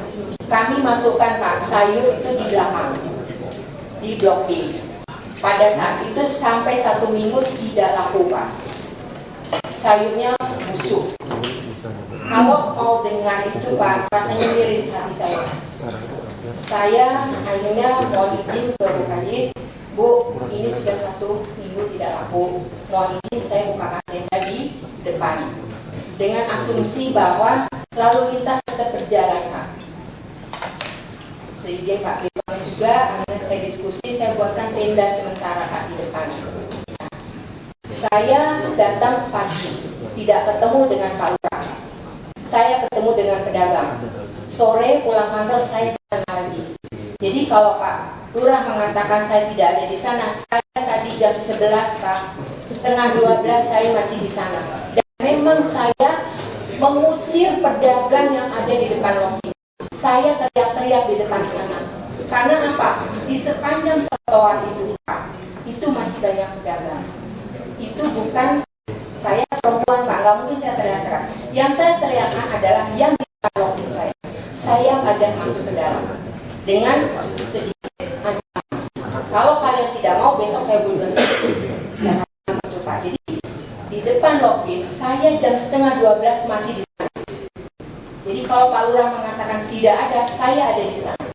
kami masukkan Pak sayur itu di belakang, di Blok D. Pada saat itu sampai 1 minggu tidak laku Pak. Sayurnya busuk. Kalau mau dengar itu Pak, rasanya miris hati saya. Saya akhirnya mau izin ke Bu Kadis, Bu, ini sudah 1 minggu tidak laku. Mohon izin saya bukakan tenda di depan. Dengan asumsi bahwa lalu lintas tetap berjalan Pak. Seizin Pak Ridwan juga, akhirnya saya diskusi, saya buatkan tenda sementara Pak di depan. Saya datang pagi, tidak ketemu dengan Pak Lurah. Saya ketemu dengan pedagang. Sore pulang kantor saya ketemu lagi. Jadi kalau Pak Lurah mengatakan saya tidak ada di sana, saya tadi jam 11 Pak, setengah 12 saya masih di sana. Dan memang saya mengusir pedagang yang ada di depan lobi. Saya teriak-teriak di depan sana. Karena apa? Di sepanjang trotoar itu Pak, itu masih banyak pedagang. Itu bukan saya perempuan Pak, nggak mungkin saya teriak-teriak. Yang saya teriakkan adalah yang di depan lobi saya. Saya ajak masuk ke dalam dengan sedikit ancaman. Kalau kalian tidak mau, besok saya bunuh. Itu Pak. Jadi di depan lobi saya jam setengah 12 masih di sana. Jadi kalau Pak Lurah mengatakan tidak ada, saya ada di sana.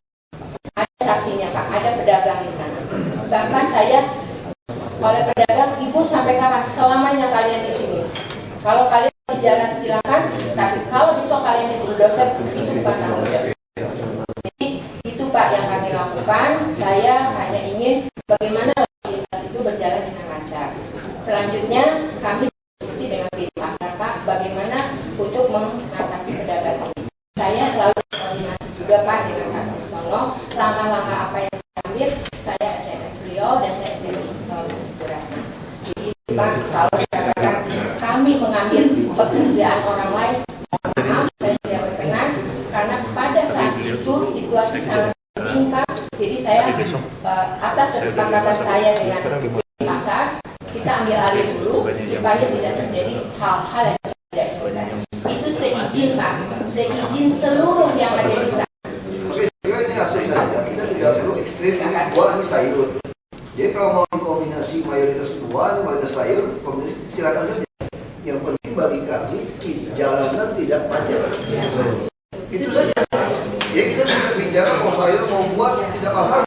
Ada saksinya Pak, ada pedagang di sana. Bahkan saya oleh pedagang, Ibu sampai kapan? Selamanya kalian di sini. Kalau kalian di jalan silakan, tapi kalau besok kalian di bulldozer, itu bukan tanggung jawab. Jadi itu Pak yang kami lakukan. Saya hanya ingin bagaimana lintas itu berjalan dengan lancar. Selanjutnya kami diskusi dengan PD Pasar Pak, bagaimana untuk mengatasi pedagang ini. Saya selalu koordinasi juga Pak dengan Pak Priscono, langkah-langkah apa yang saya ambil, saya SMS beliau dan saya SMS Jadi Pak, kalau dikatakan kami mengambil pekerjaan orang lain, maaf saya tidak berkenan karena pada saat itu situasi sangat penting Pak. Jadi saya atas kesepakatan saya dengan Pasar, kita ambil alih dulu supaya tidak terjadi hal-hal yang tidak diinginkan. Itu seizin Pak, seizin seluruh yang ada di sana. Oke, ini asal saja. Kita tidak perlu ekstrim, ini buah, ini sayur. Jadi kalau mau kombinasi mayoritas buah, mayoritas sayur, kombinasi silakan saja. Yang penting bagi kami, jalanan tidak macet. Itu saja. Jadi kita tidak bicara mau sayur, mau buah, tidak masalah.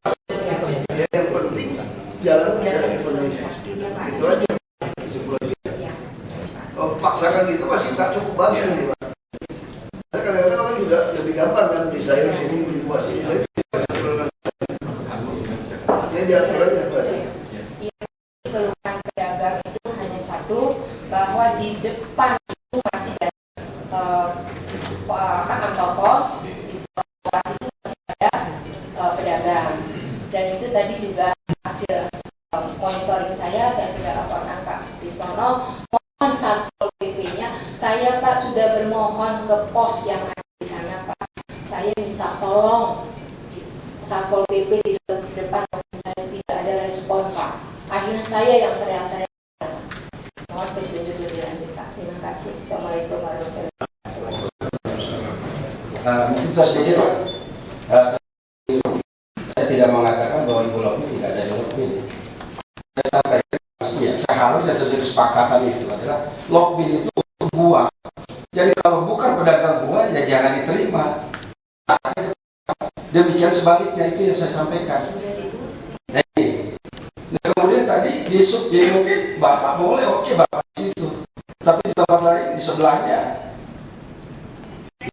Ya, yang penting jalan tidak dipenuhi. Itu aja. Kalau paksakan gitu masih tak cukup bagus nih Pak. Karena kadang-kadang orang juga lebih gampang kan beli sayur sini, beli buah sini. Jadi diatur aja Pak. Keluhan pedagang itu hanya satu, bahwa di depan itu masih ada kantor pos, di bawah itu masih ada pedagang. Dan itu tadi juga hasil monitoring saya sudah laporkan Pak Pisono. Mohon Satpol PP-nya, saya Pak sudah bermohon ke pos yang ada di sana Pak. Saya minta tolong Satpol PP di depan saya tidak ada respon Pak. Akhirnya saya yang teriak-teriak. Mohon petunjuk lebih lanjut Pak. Terima kasih. Assalamualaikum warahmatullahi wabarakatuh. Mungkin saya sedikit Pak. Saya tidak mengatakan bahwa Ibu Lokmin tidak ada Lokmin. Saya sampaikan maksudnya, seharusnya sesuatu kesepakatan itu adalah Lokmin itu untuk buah. Jadi kalau bukan pedagang buah ya jangan diterima. Demikian sebaliknya itu yang saya sampaikan. Nah, kemudian tadi di sub mungkin Bapak boleh, oke Bapak di situ. Tapi di tempat lain di sebelahnya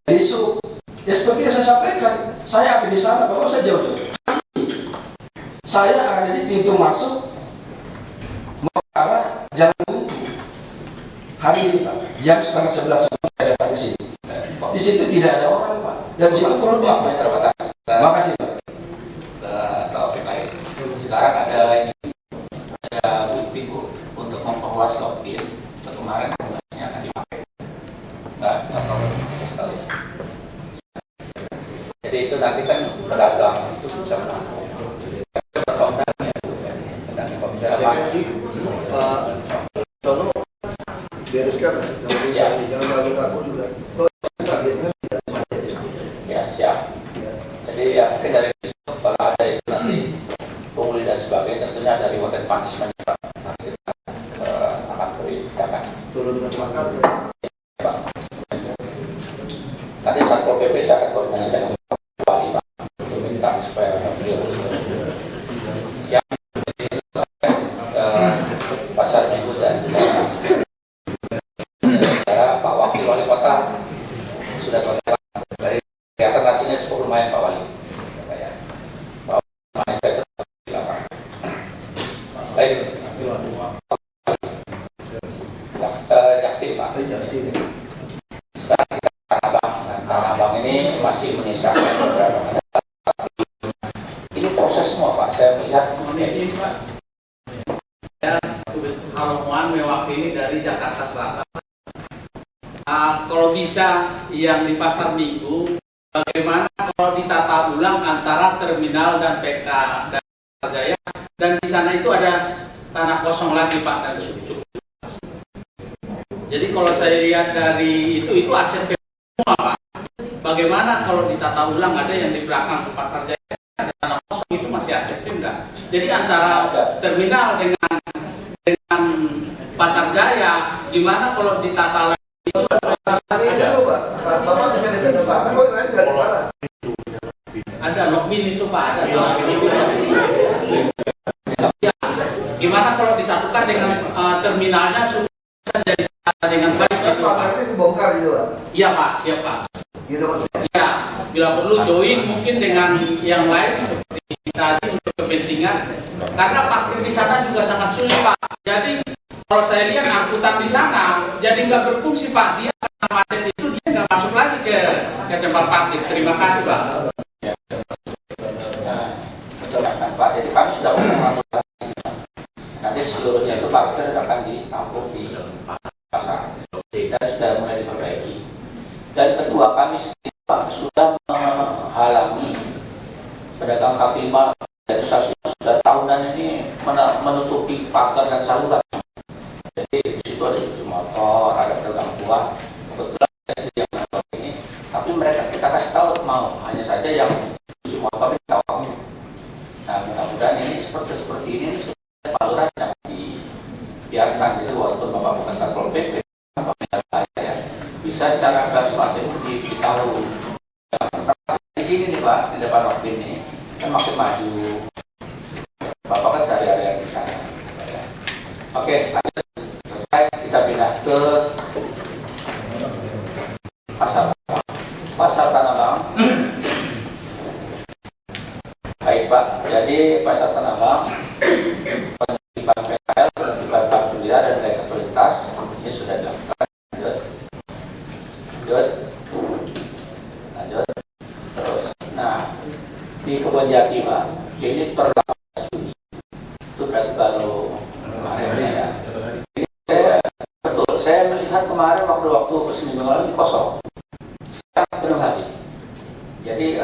di sub. Ya seperti yang saya sampaikan, saya ada di sana, Bapak usah jauh-jauh. Saya ada di pintu masuk mau ke arah Jalan Buntu. Hari ini Pak, jam 10:30 saya datang ke sini. Di situ tidak ada orang Pak. Dan di situ perlu Waktunya terbatas. Terima kasih Pak. Ke topik lain. Sekarang ada bukti Bu untuk memperluas login. Kemarin tugasnya akan dipakai. Nggak problem. Jadi itu nanti kan pedagang itu bisa menampung. Pak Tono bereskan lah, jangan terlalu kaku juga. Targetnya tidak macet ya. Ya siap. Jadi ya mungkin dari situ kalau ada itu nanti pungli dan sebagainya tentunya dari reward and punishment nanti kita akan beri tindakan. Turunkan makan ya. Nanti Satpol PP saya akan koordinasi dengan Wali Pak untuk minta supaya beliau yang pasar minggu dan Pak Wakil Wali Kota sudah selesai dari kelihatan hasilnya cukup lumayan Pak Wali. Pak Wali saya tetap di lapangan. Baik. Jaktim Pak. Sekarang kita Tanah Abang ini masih menyisakan beberapa ini proses semua Pak. Saya melihat Ini Pak, saya Harumuan mewakili dari Jakarta Selatan. Kalau bisa yang di pasar Minggu, bagaimana kalau ditata ulang antara terminal dan PK dan Pasar Jaya, dan di sana itu ada tanah kosong lagi Pak dan cukup. Jadi kalau saya lihat dari itu akses semua Pak. Bagaimana kalau ditata ulang ada yang di belakang Pasar Jaya ada tanah kosong itu masih aksesif enggak? Jadi antara terminal dengan Pasar Jaya, gimana kalau ditata lagi? Bapak bisa ditebakkan, kok lain nggak diparah. Ada Lokmin itu Pak, ada Lokmin itu. Ya, gimana kalau disatukan dengan terminalnya supaya jadi dengan baik gitu Pak? Ini dibongkar gitu Pak. Iya Pak, siap Pak. Gitu maksudnya. Ya, bila perlu join mungkin dengan yang lain seperti tadi untuk kepentingan. Karena parkir di sana juga sangat sulit Pak. Jadi kalau saya lihat angkutan di sana jadi nggak berfungsi Pak. Dia karena macet itu dia nggak masuk lagi ke tempat parkir. Terima kasih Pak. Betul kan Pak. Jadi kami sudah mengatur nanti seluruhnya itu parkir akan ditampung di pasar. Kita sudah mulai diperbaiki. Dan kedua kami Pak sudah menghalangi pedagang kaki lima dari sudah tahunan ini menutupi pasar dan saluran. Jadi di situ ada cuci motor, ada pedagang buah. Kebetulan saya yang menonton ini, tapi mereka kita kasih tahu mau hanya saja yang cuci motor ini tahu. Nah mudah-mudahan ini seperti ini saluran yang dibiarkan. Jadi walaupun Bapak bukan Satpol PP, saya bisa secara masing-masing ditahu. Di sini nih Pak, di depan waktu ini kan makin maju. Bapak kan sehari-hari di sana. Oke, selesai kita pindah ke pasar Tanah Abang. Baik Pak, jadi pasar Tanah Abang penertiban PKL, penertiban parkir liar dan rekayasa lintas ini lihat kemarin waktu seminggu lalu kosong, sekarang penuh lagi. Jadi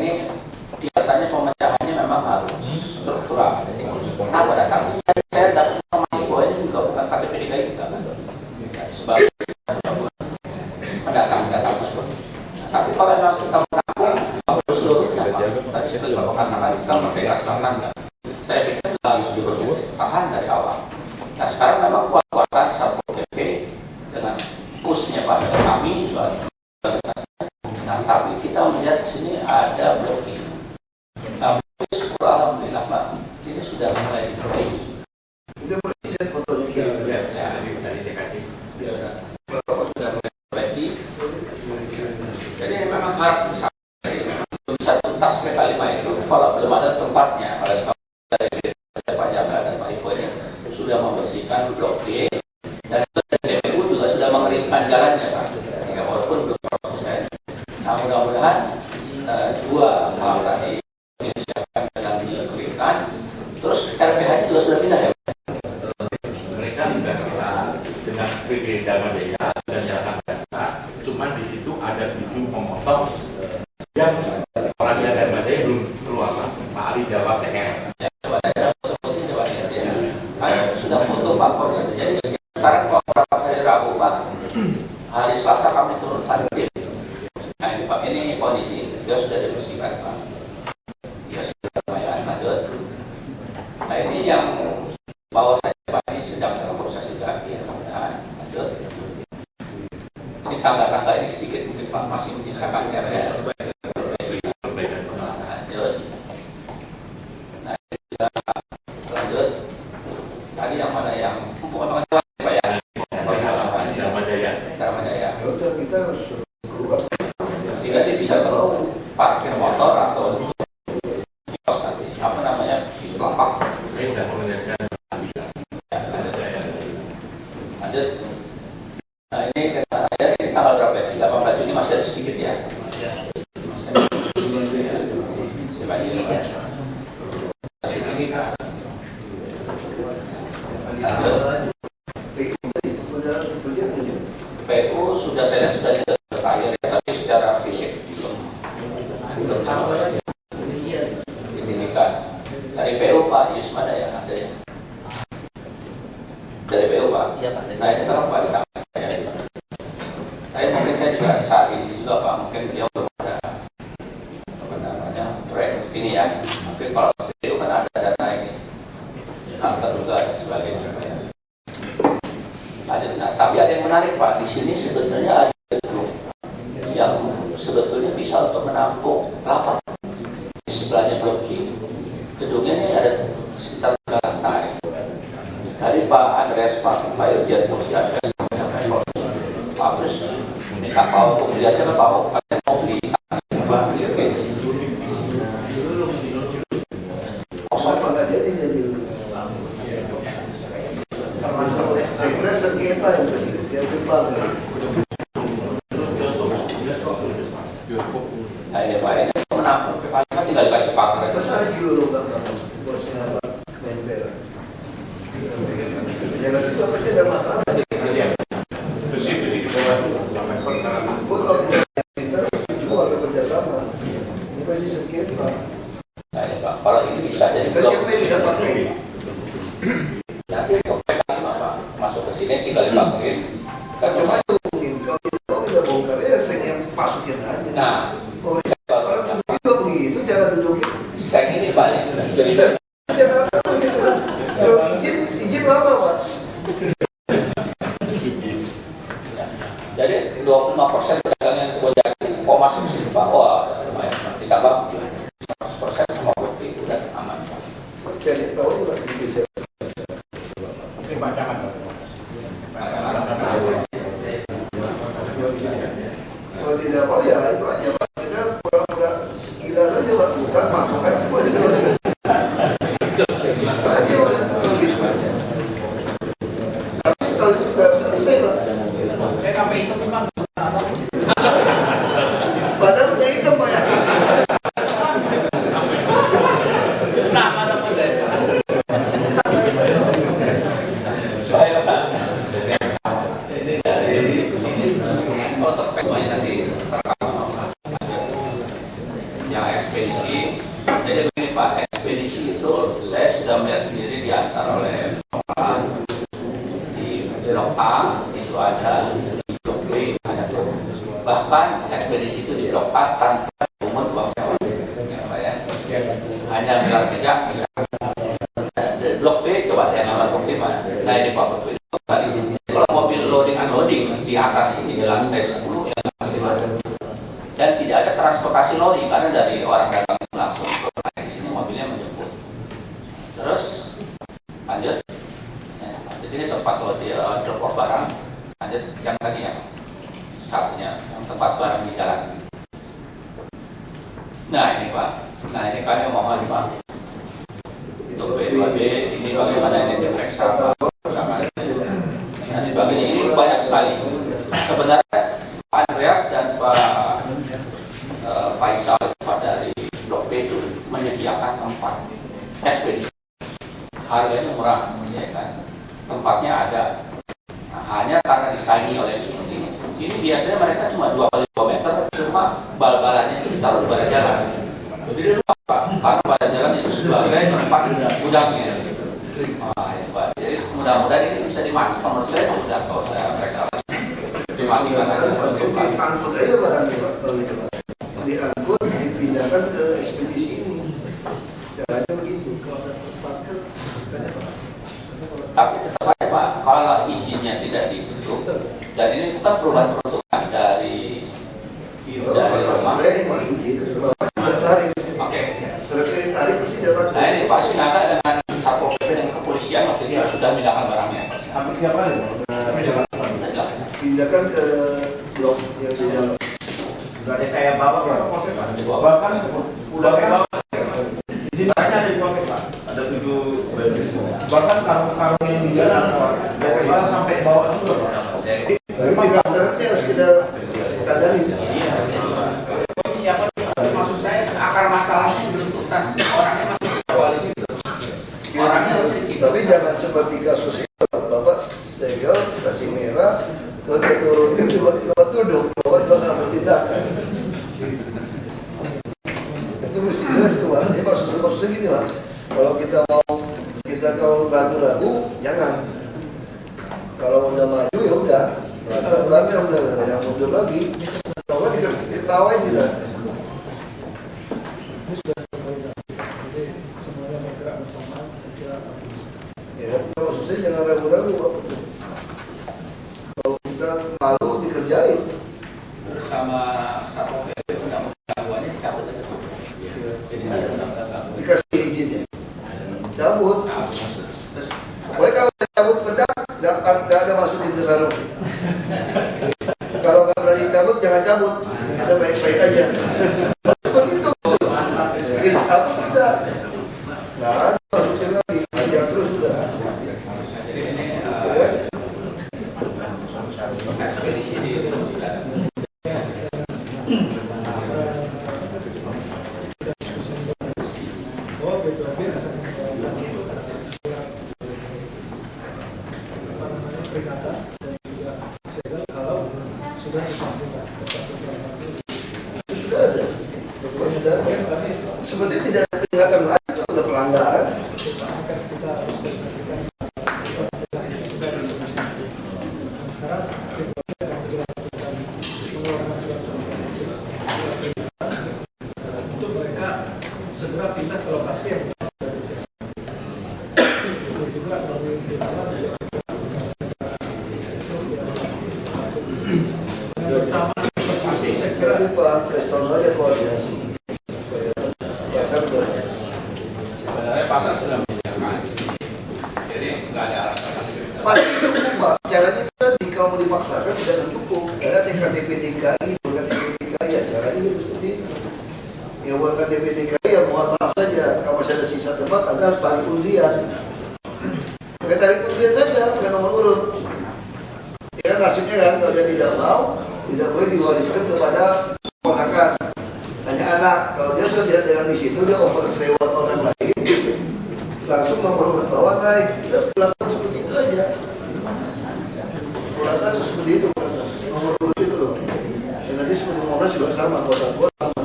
ini kelihatannya pemecahannya memang harus struktural. Jadi kenapa datang? Saya dapat informasi bahwa ini juga bukan KTP DKI juga kan? Sebab mendatang tersebut. Tapi kalau memang kita menampung bahwa seluruhnya, tadi seperti Bapak katakan kita merdeka selatan, saya pikir harus ditahan dari awal. Nah sekarang memang kuat-kuatan Satpol PP dengan pushnya Pak dengan kami juga. Nah tapi kita melihat di sini ada blocking. Nah alhamdulillah Pak, ini sudah mulai diperbaiki. Udah presiden fotonya. Sudah mulai diperbaiki. Jadi memang harus besar. Bisa tuntas PK5 itu kalau belum ada tempatnya. Oleh sebab dari Pak Jangga dan Pak Ipo ini sudah membersihkan blok D dan DPU juga sudah mengeringkan jalannya Pak. Ya, walaupun belum proses. Nah mudah-mudahan dua hal tadi disiapkan dan dikeringkan. Terus RPH juga sudah pindah ya. Mereka sudah kita dengan PD Dharma Jaya dan Jakarta Data, cuman di situ ada 7 pemotong yang orang yang Dharma Jaya belum keluar Pak Ali Jawa CS. Sudah foto Pak Polri. Jadi sekarang beberapa hari Rabu Pak, hari Selasa kami turunkan tim. Nah ini Pak, ini kondisi dia sudah dibersihkan Pak. Dia sudah lumayan lanjut. Nah ini yang bawa saya Pak, ini sedang dalam proses juga ya, mudah-mudahan lanjut. Ini tangga-tangga ini sedikit mungkin Pak masih menyisakan CRL. Lanjut. Nah ini juga lanjut. Tadi yang mana yang bukan Pak ya? Dharma Jaya. Udah kita harus keluar. Sehingga dia bisa tahu parkir motor atau kios nanti apa namanya di lapak. Saya sudah mengerjakan bisa. Lanjut. Nah ini kita ada ini tanggal berapa sih? 18 Juni masih ada sedikit ya. PU sudah saya lihat sudah terakhir, tapi secara fisik belum tahu ini kan dari PU Pak Yusma ada ya, ada ya dari PU Pak. Iya Pak. Nah ini kalau Pak ditangkap saya, mungkin saya juga saat ini juga Pak mungkin beliau belum ada apa namanya proyek ini ya. Tapi kalau PU kan ada data ini, terduga dan sebagainya. Nah, tapi ada yang menarik Pak, di sini sebetulnya ada gedung yang sebetulnya bisa untuk menampung lapak. Di sebelahnya Blok G. Gedungnya ini ada sekitar 3 lantai. Tadi Pak Andreas, Pak Irjen Polisi Andreas, Pak Pres minta Pak untuk melihatnya ke Pak ada mau beli Pak Saya kira sengketa yang cepat. Nah ini Pak, ini menampung PK5 tinggal dikasih pagar. Masa aja dulu Bapak, bosnya Pak Menper. Ya nanti itu pasti ada masalah. Pun kalau tidak kita harus jual ke kerjasama. Ini pasti sengketa. Nah ini Pak, kalau ini bisa jadi Kita siapa yang bisa pakai? nanti PK5 Pak masuk ke sini tinggal dipakerin. Kan Cuma itu mungkin kalau tidak mau bisa bongkar ya saya masukin aja. nah Kalau duduk begitu cara duduknya. saya ini balik jadi Jangan begitu. Kalau izin lama Pak. jadi 25% pedagang yang kebojaki kok masuk ke sini Pak. Wah lumayan ditambah 100% semua bukti udah aman Pak. Jadi tahu juga bisa. Kalau tidak mau ya itu aja Pak. Kita pura-pura gila saja Pak. Bukan masukkan semua di dalam. Tadi udah begitu aja. Tapi kalau itu nggak selesai Pak. Saya sampai itu Pak. Padahal udah itu bahkan ekspedisi itu di Blok A tanpa umur uang sewa. Ya, Pak, ya. Hanya bilang tidak, Blok B coba yang nomor Blok 5. Nah ini Pak Blok B. Kalau mobil loading unloading di atas ini di lantai 10 ya dan tidak ada transportasi lori karena dari orang dagang langsung naik di sini mobilnya menjemput. Terus lanjut, ya, jadi ini tempat drop off barang. Lanjut yang tadi ya, satunya yang tempat barang di jalan. Nah ini Pak, nah ini kami mohon Pak untuk B2B ini bagaimana ini diperiksa Pak dan sebagainya. Ini banyak sekali. Sebenarnya Pak Andreas dan Pak Faisal dari Blok B itu menyediakan tempat ekspedisi. Harganya murah, ya kan? Tempatnya ada. Nah, hanya karena disaingi oleh seperti ini. Ini biasanya mereka cuma 2 meter, cuma bal-balannya itu ditaruh di badan jalan. Jadi lupa Pak, karena badan jalan itu sebagai tempat gudangnya. Nah, itu Pak. Jadi mudah-mudahan ini bisa dimatikan. Menurut saya sudah kalau saya periksa dimatikan aja. Diangkut aja barangnya Pak, kalau gitu Pak. Diangkut, dipindahkan ke ekspedisi ini. Caranya begitu. Tapi tetap aja Pak, kalau izinnya tidak ditutup, dan ini bukan perubahan peruntukan dari rumah. Saya ini izin, Bapak tidak tarik. Oke. Terkait tarik mesti dapat. Nah ini Pak Sinaga dengan Satpol PP dan kepolisian waktu itu sudah pindahkan barangnya. Hampir tiap hari. Pindahkan ke blok yang di dalam. Sudah ada saya bawa ke polsek Pak. Bahkan Udah saya bawa. di sini ada di polsek Pak, ada 7 Bahkan karung-karung yang di jalan Pak, biasanya sampai bawa juga Pak. Jadi tiga alternatifnya harus kita kandangin. Siapa maksud saya akar masalahnya belum tuntas, orangnya masih awal itu. Orangnya Tapi jangan seperti kasus itu, Bapak segel kasih merah, terus dia turutin coba duduk, Bapak juga nggak bertindakan. Itu mesti jelas tuh Pak. Ini maksudnya gini Pak, kalau kita kalau ragu-ragu jangan. Kalau udah maju ya udah, bulannya udah nggak ada yang mundur lagi. Kalau nggak diketawain tidak. Ya, maksud saya jangan ragu-ragu Pak. Kalau kita malu dikerjain. sama Satpol PP undang-undang gangguannya dicabut aja. Jadi nggak ada undang-undang gangguan. Dikasih izinnya, cabut. Terus Pokoknya kalau cabut pedang, nggak ada masukin ke sarung. Kalau nggak berani cabut, jangan cabut. Kita baik-baik aja. Begitu. Bikin cabut udah. Nggak ada masukin lagi, ajar terus udah. jadi ini ekspedisi di itu sudah. Sudah ada. Dokumen sudah ada. Sebetulnya tidak ada peringatan lain, itu ada pelanggaran. Untuk mereka segera pindah ke lokasi yang itu juga bersama saya kira Tapi Pak Prestono aja koordinasi. Pasar udah. Sebenarnya pasar sudah menyediakan. Jadi nggak ada alasan lagi. Pasti cukup Pak. Caranya tadi kalau mau dipaksakan tidak cukup. Karena KTP DKI, bukan KTP DKI ya caranya gitu seperti itu. Ya buat KTP DKI ya mohon maaf saja. Kalau masih ada sisa tempat, Anda harus tarik undian. Pakai tarik undian saja, pakai nomor urut. Ya kan nasibnya kan kalau dia tidak mau, tidak boleh diwariskan kepada ponakan. Hanya anak. Kalau dia sudah tidak dengan di situ, dia oversewot orang lain, langsung nomor urut bawah naik. Kita lakukan seperti itu aja. Kurangkan seperti itu, nomor urut itu loh. Dan nanti seperti Monas juga sama, kota gua sama.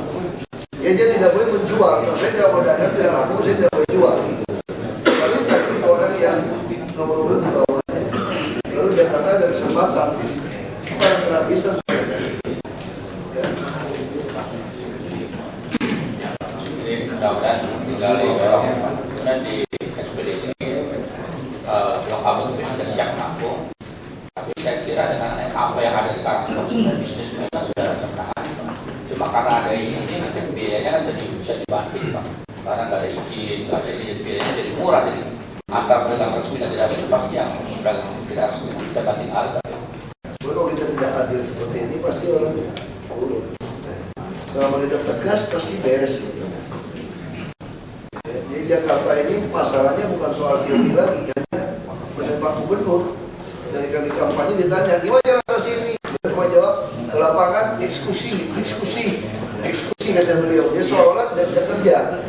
Ya dia tidak boleh menjual. Kalau saya tidak mau dagang, tidak laku, saya tidak boleh jual. Tapi kasih ke orang yang nomor urut di bawahnya. Lalu Jakarta ada kesempatan. Orang gratisan. yang ada sekarang konsumen bisnis mereka sudah tertahan. Cuma karena ada ini biayanya kan jadi bisa dibantu Pak. Karena nggak ada izin, nggak ada izin, biayanya jadi murah. Jadi antar pedagang resmi dan tidak resmi pasti yang pedagang tidak resmi bisa banding harga. Kalau kita tidak hadir seperti ini pasti orang turun. Selama kita tegas pasti beres. Di Jakarta ini masalahnya bukan soal teori lagi, hanya dengan Pak Gubernur. Dari kami kampanye ditanya, gimana atasi ini? Dia cuma jawab, ke lapangan eksekusi kata beliau. Dia seolah tidak bisa kerja.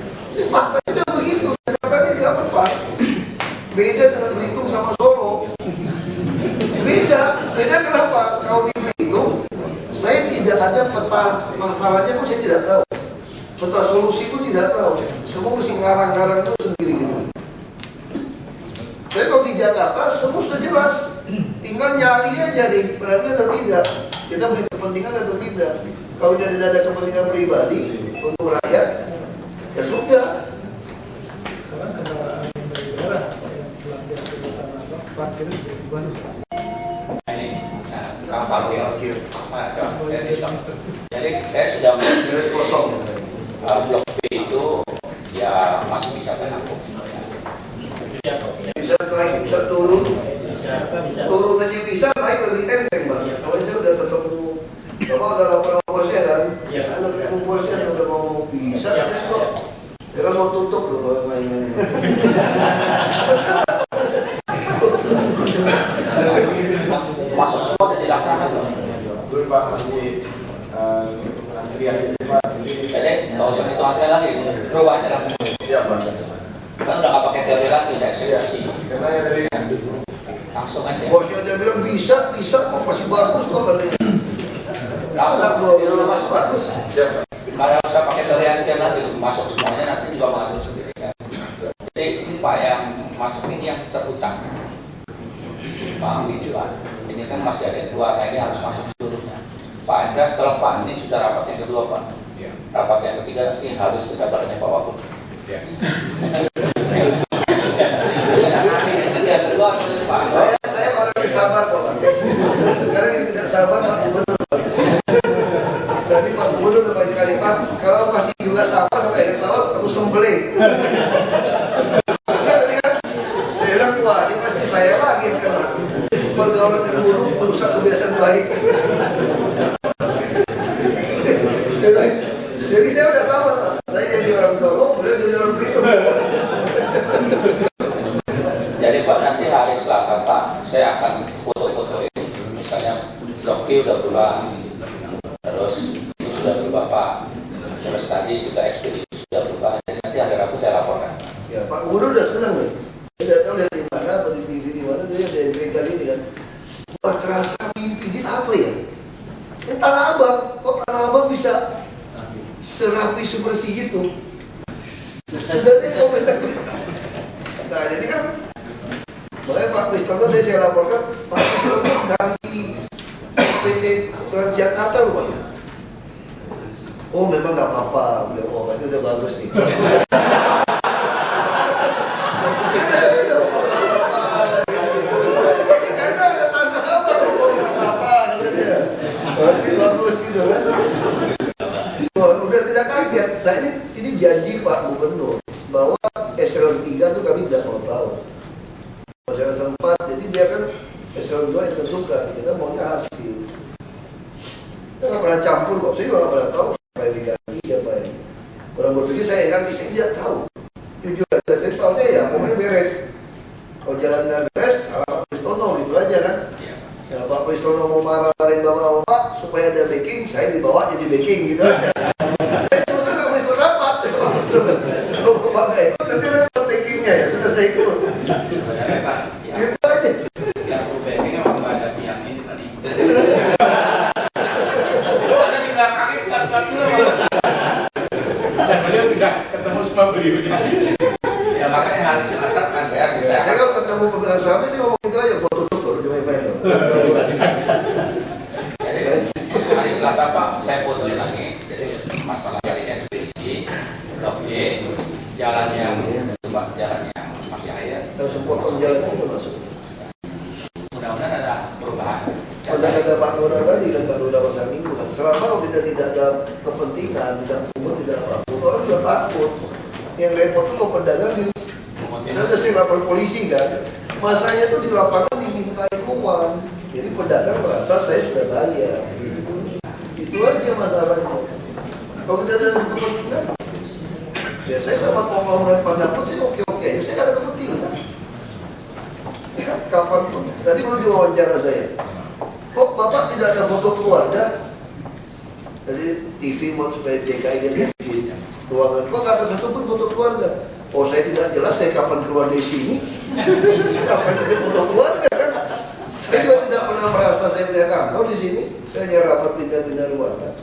Faktanya begitu. Jakarta ini apa? Beda dengan Belitung sama Solo. Beda kenapa? Kalau di Belitung, saya tidak ada peta masalahnya pun saya tidak tahu. Peta solusi pun tidak tahu. Semua mesti ngarang-ngarang itu sendiri gitu. Tapi kalau di Jakarta semua sudah jelas. Tinggal nyali aja nih, berarti atau tidak. Kita punya kepentingan atau tidak. Kalau tidak ada kepentingan pribadi untuk rakyat, ya sudah. Jadi saya sudah melihat Kosong. Blok B itu ya masih bisa menampung. Bisa naik, bisa turun. Turun aja bisa, naik lebih enteng Pak. Kalau saya udah ketemu, Bapak udah lapor bosnya kan? Udah ketemu bosnya, udah ngomong bisa, tapi kok dia kan mau tutup loh kalau mainan. Masuk semua dan dilaksanakan loh. Betul Pak, masih antrian itu Pak. Jadi nggak usah itu antrian lagi, berubah aja langsung. Iya Pak. Kan udah nggak pakai teori lagi, udah eksekusi. Karena yang dari Langsung aja. Bosnya dia bilang bisa, kok masih bagus kok katanya. Langsung. Masih bagus. Kalau usah pakai teori antrian lagi, masuk semuanya nanti juga mengatur sendiri kan. Jadi ini Pak yang masuk ini yang terutang. Pak Wijuan, ini kan masih ada dua, nah ini harus masuk seluruhnya. Pak Andreas, kalau Pak ini sudah rapat yang kedua Pak. Rapat yang ketiga nanti harus kesabarannya Pak Wagub. Saya orang yang sabar kok Pak. Sekarang yang tidak sabar Pak Gubernur. Tadi Pak Gubernur udah banyak kali Pak, kalau masih juga sama sampai akhir tahun, aku sembelih. Enggak tadi kan? Saya bilang wah ini pasti saya lagi yang kena. Pergaulan yang buruk merusak kebiasaan baik. Jadi saya udah sama Pak. Saya jadi orang Solo, beliau jadi orang Belitung. Jadi Pak nanti hari Selasa Pak, saya akan foto-fotoin. Misalnya Blok Q udah berubah, terus ini sudah berubah Pak. Terus tadi juga ekspedisi sudah berubah. Jadi nanti hari Rabu saya laporkan. Ya Pak Gubernur udah senang nih. Saya tidak tahu dari mana, apa di TV di mana dia ada cerita gini kan. Wah terasa mimpi ini apa ya? Ini Tanah Abang, kok Tanah Abang bisa serapi sebersih itu? Sudah dia komentar. Nah jadi kan, makanya Pak Pristono tadi saya laporkan, Pak Pristono ganti PT Transjakarta loh Pak. Oh memang nggak apa-apa, beliau oh berarti udah bagus nih. Berarti bagus gitu kan. Udah tidak kaget. Nah ini janji Pak Gubernur bahwa eselon 3 itu kami tidak mau tahu. Eselon 4, jadi biarkan eselon 2 yang tentukan. Kita maunya hasil. Kita nggak pernah campur kok. Saya juga nggak pernah tahu siapa yang diganti, siapa yang orang berpikir saya yang ganti, saya tidak tahu. Jujur aja, saya tahunya ya pokoknya beres. Kalau jalan nggak beres, salah Pak Pristono gitu aja kan. Ya, Pak Pristono mau marahin bapak-bapak supaya ada backing, saya dibawa jadi backing gitu aja. Saya sebetulnya nggak mau ikut rapat. Kalau bapak nggak ikut, nanti rapat backingnya ya sudah saya ikut. Gitu aja. Yang backing memang nggak ada yang ini tadi. Ada di belakangnya bukan dulu. Beliau tidak ketemu sama beliau. Ya makanya hari Selasa Andreas. Saya kalau ketemu pemegang sahamnya sih ngomong gitu aja, gua tutup loh, jangan main-main loh. Jadi hari Selasa Pak, saya fotoin lagi. Jadi masalah dari ekspedisi, Blok B, jalan yang masih air. Langsung potong jalannya itu masuk. Mudah-mudahan ada perubahan. Kata-kata Pak Nur tadi kan baru udah pasar minggu kan. Selama kalau kita tidak ada kepentingan, tidak pungut, tidak apa-apa, orang juga takut. Yang repot tuh kalau pedagang di, kita udah sering lapor polisi kan, masanya tuh di lapangan dimintai uang. Jadi pedagang merasa saya sudah bayar. Itu aja masalahnya. Kalau kita ada kepentingan, ya saya sama konglomerat Pandapun sih oke-oke aja, saya gak ada kepentingan. Ya, kapanpun. Tadi baru diwawancara saya. Kok Bapak tidak ada foto keluarga? Jadi TV mau supaya DKI jadi ruangan. Kok gak ada satupun foto keluarga? Oh saya tidak jelas saya kapan keluar dari sini. Kapan ada foto keluarga kan? Saya juga tidak pernah merasa saya punya kantor di sini. Saya hanya rapat pindah-pindah ruangan.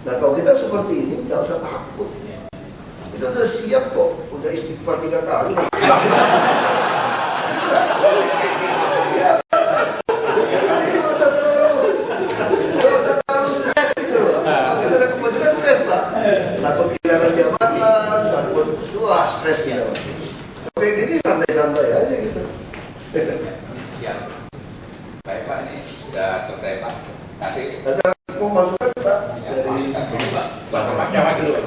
Nah kalau kita seperti ini nggak usah takut. Kita udah siap kok. Udah istighfar 3 kali. Takut kehilangan jabatan, takut wah stres kita. Oke, ini santai-santai aja gitu. Siap. Baik Pak, ini sudah selesai Pak. Nanti Ada mau masukan Pak dari Bapak jawab dulu.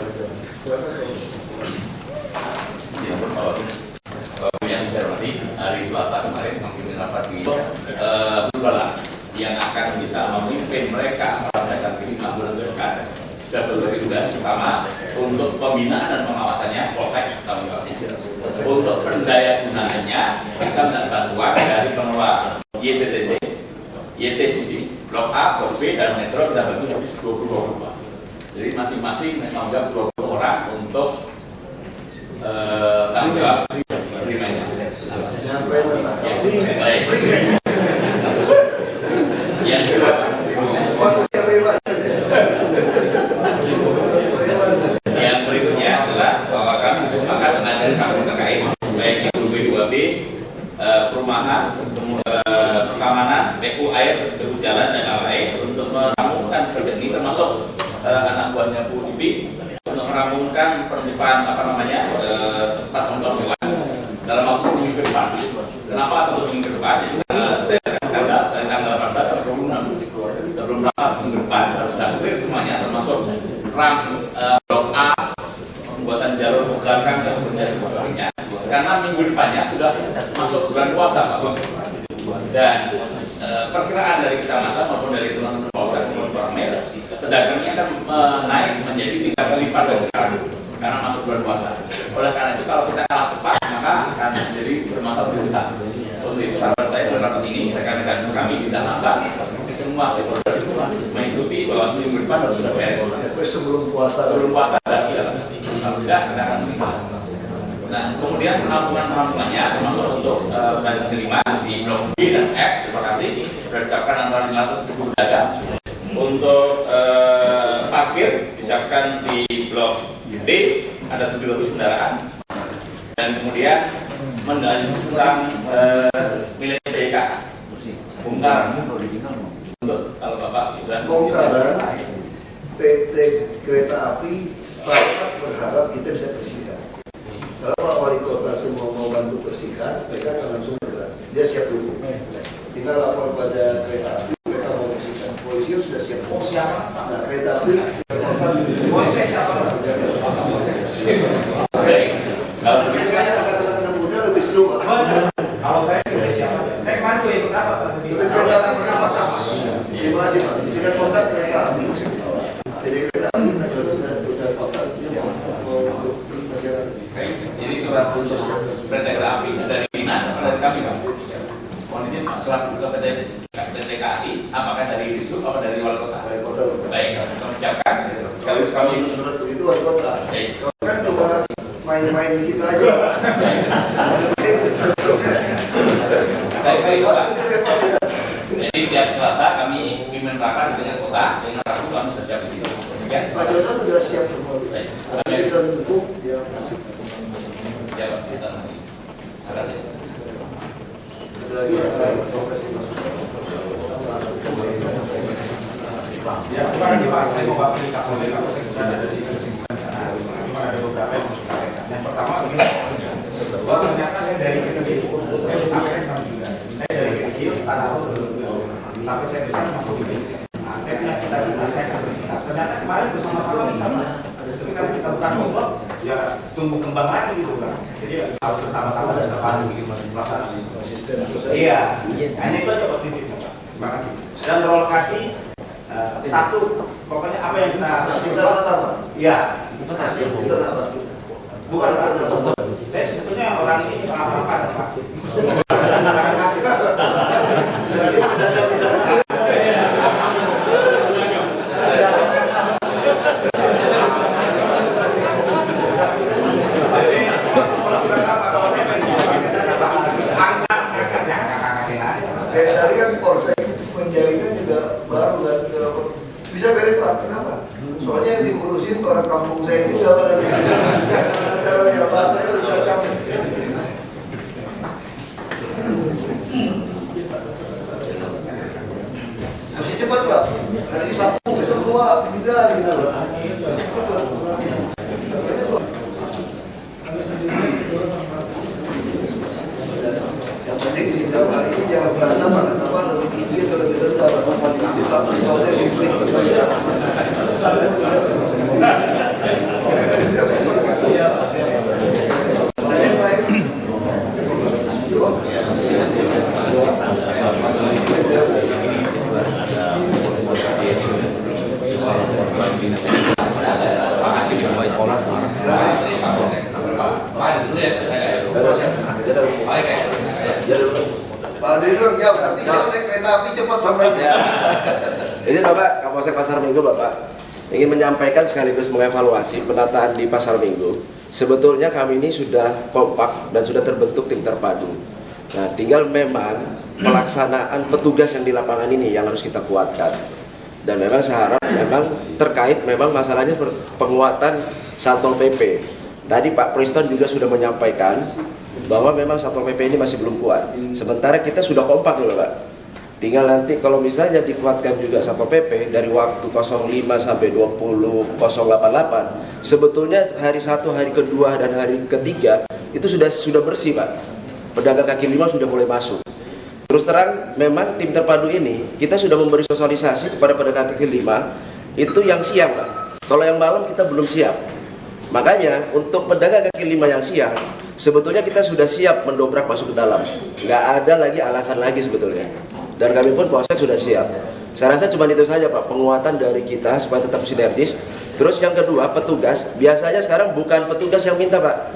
Yang saya hormati, hari Selasa kemarin memimpin rapat di Bulala yang akan bisa memimpin mereka pada 5 bulan ke depan. Sudah berbagi tugas pertama untuk pembinaan dan pengawasannya polsek tanggung jawabnya. Untuk pendaya gunaannya kita minta bantuan dari pengelola YTCC, Blok A, Blok B dan Metro kita bagi habis 20 rumah. Jadi masing-masing tanggung jawab 20 orang untuk tanggung jawab perimanya. Baik. Yang kedua. Yang berikutnya adalah bahwa kami bersepakat dengan SKP terkait baik itu B2B, perumahan, pertamanan, PU air, PU jalan dan lain-lain untuk merampungkan kerja ini termasuk anak buahnya Bu Ipi untuk merampungkan penertiban tempat nongkrong hewan dalam waktu 1 minggu ke depan. Kenapa 1 minggu ke depan? Jadi saya tanggal 18 sampai 26 sebelum rapat minggu depan harus sudah clear semuanya termasuk Blok A, pembuatan jalur belakang dan kemudian sebagainya. Karena minggu depannya sudah masuk bulan puasa Pak. Dan perkiraan dari kecamatan maupun dari teman-teman polsek maupun Kormel, pedagang ini akan naik menjadi 3 kali lipat dari sekarang karena masuk bulan puasa. Oleh karena itu kalau kita kalah cepat maka akan menjadi bermasalah besar. Untuk itu harapan saya dalam rapat ini rekan-rekan kami tidak lambat semua stakeholder mengikuti bahwa seminggu depan harus sudah beres. Sebelum puasa dan kalau tidak kita akan meninggal. Nah, kemudian penampungannya termasuk untuk dan kelima di Blok B dan F, terima kasih sudah disiapkan antara 500 pedagang. Untuk parkir disiapkan di Blok D ada 700 kendaraan dan kemudian mendalam milik PDK bongkaran untuk kalau Bapak sudah bongkaran PT Kereta Api sangat berharap kita bisa bersihkan. Kalau Pak Wali Kota semua mau bantu bersihkan, mereka akan langsung bergerak. Dia siap dukung. Tinggal lapor pada kereta api, mereka mau bersihkan. Polisi sudah siap. Nah, kereta api, polisi siapa? Oke. Tapi saya kata-kata muda lebih seru Pak. Kalau saya sudah siap, saya kemarin juga ikut apa Pak? Untuk kereta api sama-sama. Terima kasih Pak. Kita kontak kereta api. Jadi kereta api kita sudah kontak. Ini surat khusus PT Kereta Api dari dinas atau dari kami Pak? Mohon izin Pak, surat ke PT KAI apakah dari Disub atau dari Wali Kota? Wali Kota. Baik, kami siapkan. Sekaligus kami surat begitu Wali Kota. Baik. Kan cuma main-main kita aja Pak. Saya kira Pak. Jadi tiap Selasa kami pimpin rapat dengan kota, dengan Rabu kami sudah siap di sini. Pak Jonan sudah siap semua. Baik. Kita dukung dia. Siap, kita nanti. Terima kasih. Ada lagi yang lain? Terima kasih. Ya, terima kasih Pak. Saya mau Bapak nikah sampai kalau saya sudah ada di kesimpulan sana. Cuma ada beberapa yang mau disampaikan. Yang pertama begini, bahwa ternyata saya dari kecil, saya bisa sampaikan juga. Saya dari kecil, tanah sampai saya besar masuk di. Nah, saya tumbuh kembang lagi gitu kan. Jadi harus bersama-sama dan terpadu gitu pelaksanaan. Iya, ini itu aja prinsipnya Pak. Terima kasih. Dan relokasi satu, pokoknya apa yang kita iya. Bukan Pak. Saya sebetulnya orang ini apa-apa Pak. Terima kasih Pak. Tadi kan Polsek menjadikan juga baru kan, bisa beres Pak, kenapa? Soalnya yang diurusin orang kampung saya juga Pak. Masalah ya bahasanya udah capek. Masih cepat Pak, hari ini 1, besok 2, 3 gitu Pak. Masih cepat. Yang penting di dalam hal ini jangan merasa makan apa lebih tinggi atau lebih rendah Pak. Kita pistolnya lebih tinggi. Pak Ridwan jawab, nanti jauh naik kereta api cepat sampai. Ini Bapak, Kapolsek Pasar Minggu Bapak ingin menyampaikan sekaligus mengevaluasi penataan di Pasar Minggu. Sebetulnya kami ini sudah kompak dan sudah terbentuk tim terpadu. Nah, tinggal memang pelaksanaan petugas yang di lapangan ini yang harus kita kuatkan. Dan memang saya harap memang terkait memang masalahnya penguatan Satpol PP. Tadi Pak Preston juga sudah menyampaikan bahwa memang Satpol PP ini masih belum kuat. Sementara kita sudah kompak loh Pak. Tinggal nanti kalau misalnya dikuatkan juga Satpol PP dari waktu 05 sampai 20.088, sebetulnya hari 1, hari kedua dan hari ketiga itu sudah bersih Pak. Pedagang kaki lima sudah mulai masuk. Terus terang memang tim terpadu ini kita sudah memberi sosialisasi kepada pedagang kaki lima itu yang siang Pak. Kalau yang malam kita belum siap. Makanya untuk pedagang kaki lima yang siang sebetulnya kita sudah siap mendobrak masuk ke dalam. Nggak ada lagi alasan lagi sebetulnya. Dan kami pun Polsek sudah siap. Saya rasa cuma itu saja Pak, penguatan dari kita supaya tetap sinergis. Terus yang kedua, petugas. Biasanya sekarang bukan petugas yang minta Pak.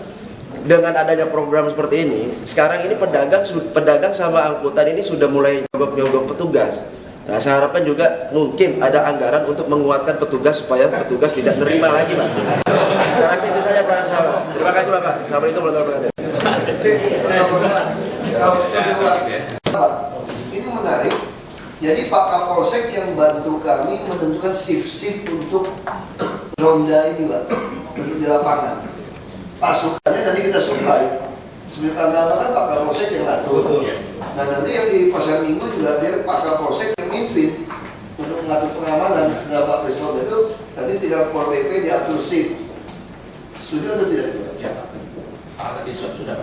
Dengan adanya program seperti ini, sekarang ini pedagang sama angkutan ini sudah mulai nyogok petugas. Nah, saya harapkan juga mungkin ada anggaran untuk menguatkan petugas supaya petugas tidak menerima lagi Pak. Saya rasa itu saja saran saya. Terima kasih Bapak. Assalamualaikum warahmatullahi wabarakatuh. Ini menarik. Jadi Pak Kapolsek yang bantu kami menentukan shift-shift untuk ronda ini Pak, untuk di lapangan. Pasukannya tadi kita supply. Seperti tanggal kan Pak Kapolsek yang ngatur. Nah nanti yang di Pasar Minggu juga biar Pak Kapolsek yang mimpin untuk mengatur pengamanan. Nah Pak Presiden itu tadi tinggal Pol PP diatur shift. Sudah atau tidak? Ya.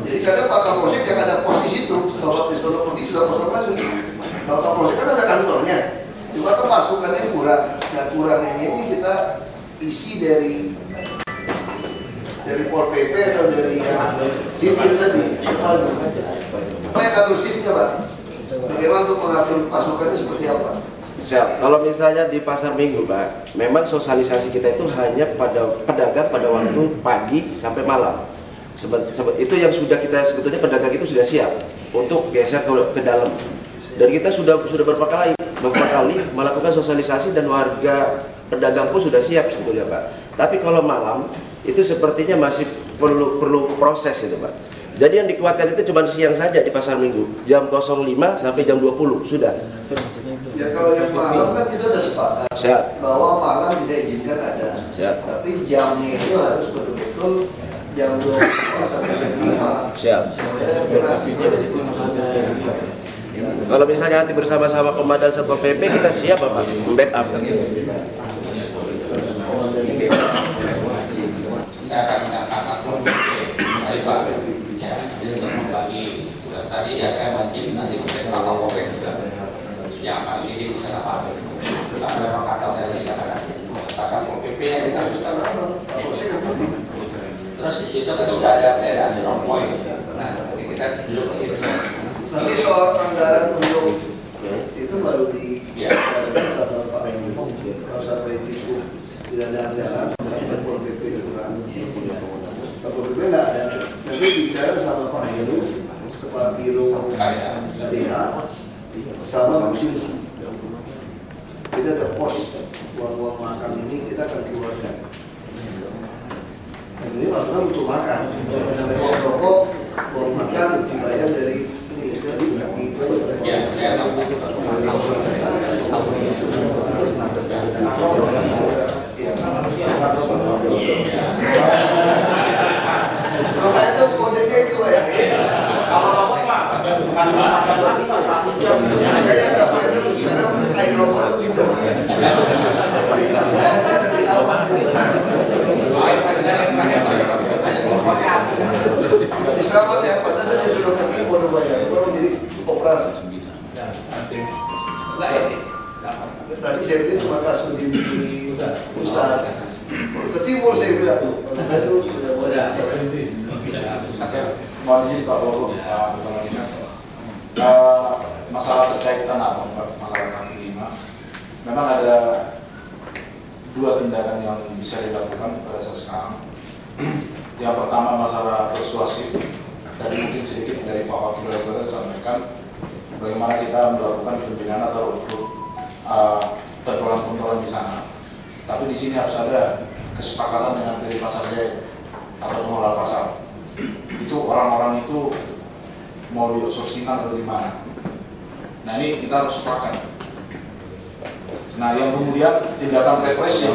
Jadi kadang Pak Kapolsek yang ada pos di situ, kalau Pak Presiden pergi sudah kosong lagi. Pak Kapolsek kan ada kantornya. Cuma kan pasukannya kurang. Nah kurangnya ini kita isi dari Pol PP atau dari yang sipil tadi. Apa yang atur shiftnya Pak? Bagaimana untuk mengatur pasukannya seperti apa? Siap. Kalau misalnya di Pasar Minggu Pak, memang sosialisasi kita itu hanya pada pedagang pada waktu pagi sampai malam. Itu yang sudah kita sebetulnya pedagang itu sudah siap untuk geser ke dalam. Dan kita sudah beberapa kali melakukan sosialisasi dan warga pedagang pun sudah siap sebetulnya Pak. Tapi kalau malam itu sepertinya masih perlu proses itu Pak. Jadi yang dikuatkan itu cuma siang saja di Pasar Minggu, jam 05 sampai jam 20 sudah. Ya kalau yang malam kan kita sudah sepakat. Siap. Bahwa malam tidak izinkan ada. Siap. Tapi jamnya itu harus betul-betul jam 20 sampai jam 5. Siap. Kalau misalnya nanti bersama-sama Komandan Satpol PP kita siap Bapak membackup. Saya akan menyampaikan Satpol PP dari Pak untuk membagi tugas tadi ya saya mancing nanti mungkin Pak Kapolsek juga yang akan ini di sana Pak. Karena memang kata dari sana nanti Satpol PP yang kita sudah terus di situ kan sudah ada strong point. Nah, nanti kita duduk ke situ. Nanti soal anggaran untuk itu baru di Ya. sama Pak Edi. Kalau sampai itu tidak ada anggaran, Pol PP kurang. Pol PP nggak ada. Nanti bicara sama Pak Edi, Kepala Biro KDH, sama musim. Kita ada pos uang-uang makan ini kita akan keluarkan. Dan ini maksudnya untuk makan. Kalau sampai uang rokok, uang makan dibayar dari ini. Jadi itu Ya, saya tahu. Rokok itu kodenya itu ya. Kalau rokok Pak, bukan makan lagi Pak, satu jam. Kayak apa itu sekarang air rokok itu gitu. Dikasih aja dari awal. Di sahabat ya, pada saja sudah pergi mau bayar, baru jadi operasi. Tadi saya bilang cuma kasus di pusat. Ke timur saya bilang, itu tidak boleh. Mohon izin Pak Bobo, Kepala Dinas. Masalah terkait tanah, masalah kaki 5. Memang ada 2 tindakan yang bisa dilakukan pada saat sekarang. Yang pertama masalah persuasif. Tadi mungkin sedikit dari Pak Wakil Rektor sampaikan bagaimana kita melakukan pembinaan atau pentolan-pentolan di sana. Tapi di sini harus ada kesepakatan dengan dari pasar jaya atau pengelola pasar. Itu orang-orang itu mau diabsorpsikan atau gimana. Nah ini kita harus sepakat. Nah yang kemudian tindakan represif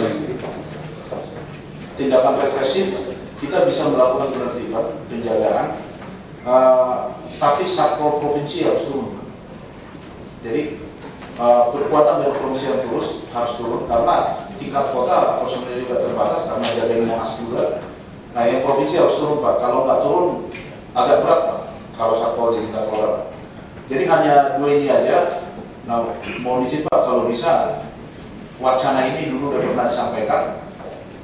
kita bisa melakukan penertiban, penjagaan, tapi Satpol Provinsi harus turun. Jadi kekuatan dari provinsi yang harus turun karena tingkat kota personil juga terbatas karena jagain Monas juga. Nah yang provinsi harus turun Pak, kalau nggak turun agak berat Pak kalau Satpol di tingkat kota. Jadi hanya 2 ini aja. Nah mohon izin Pak kalau bisa wacana ini dulu sudah pernah disampaikan.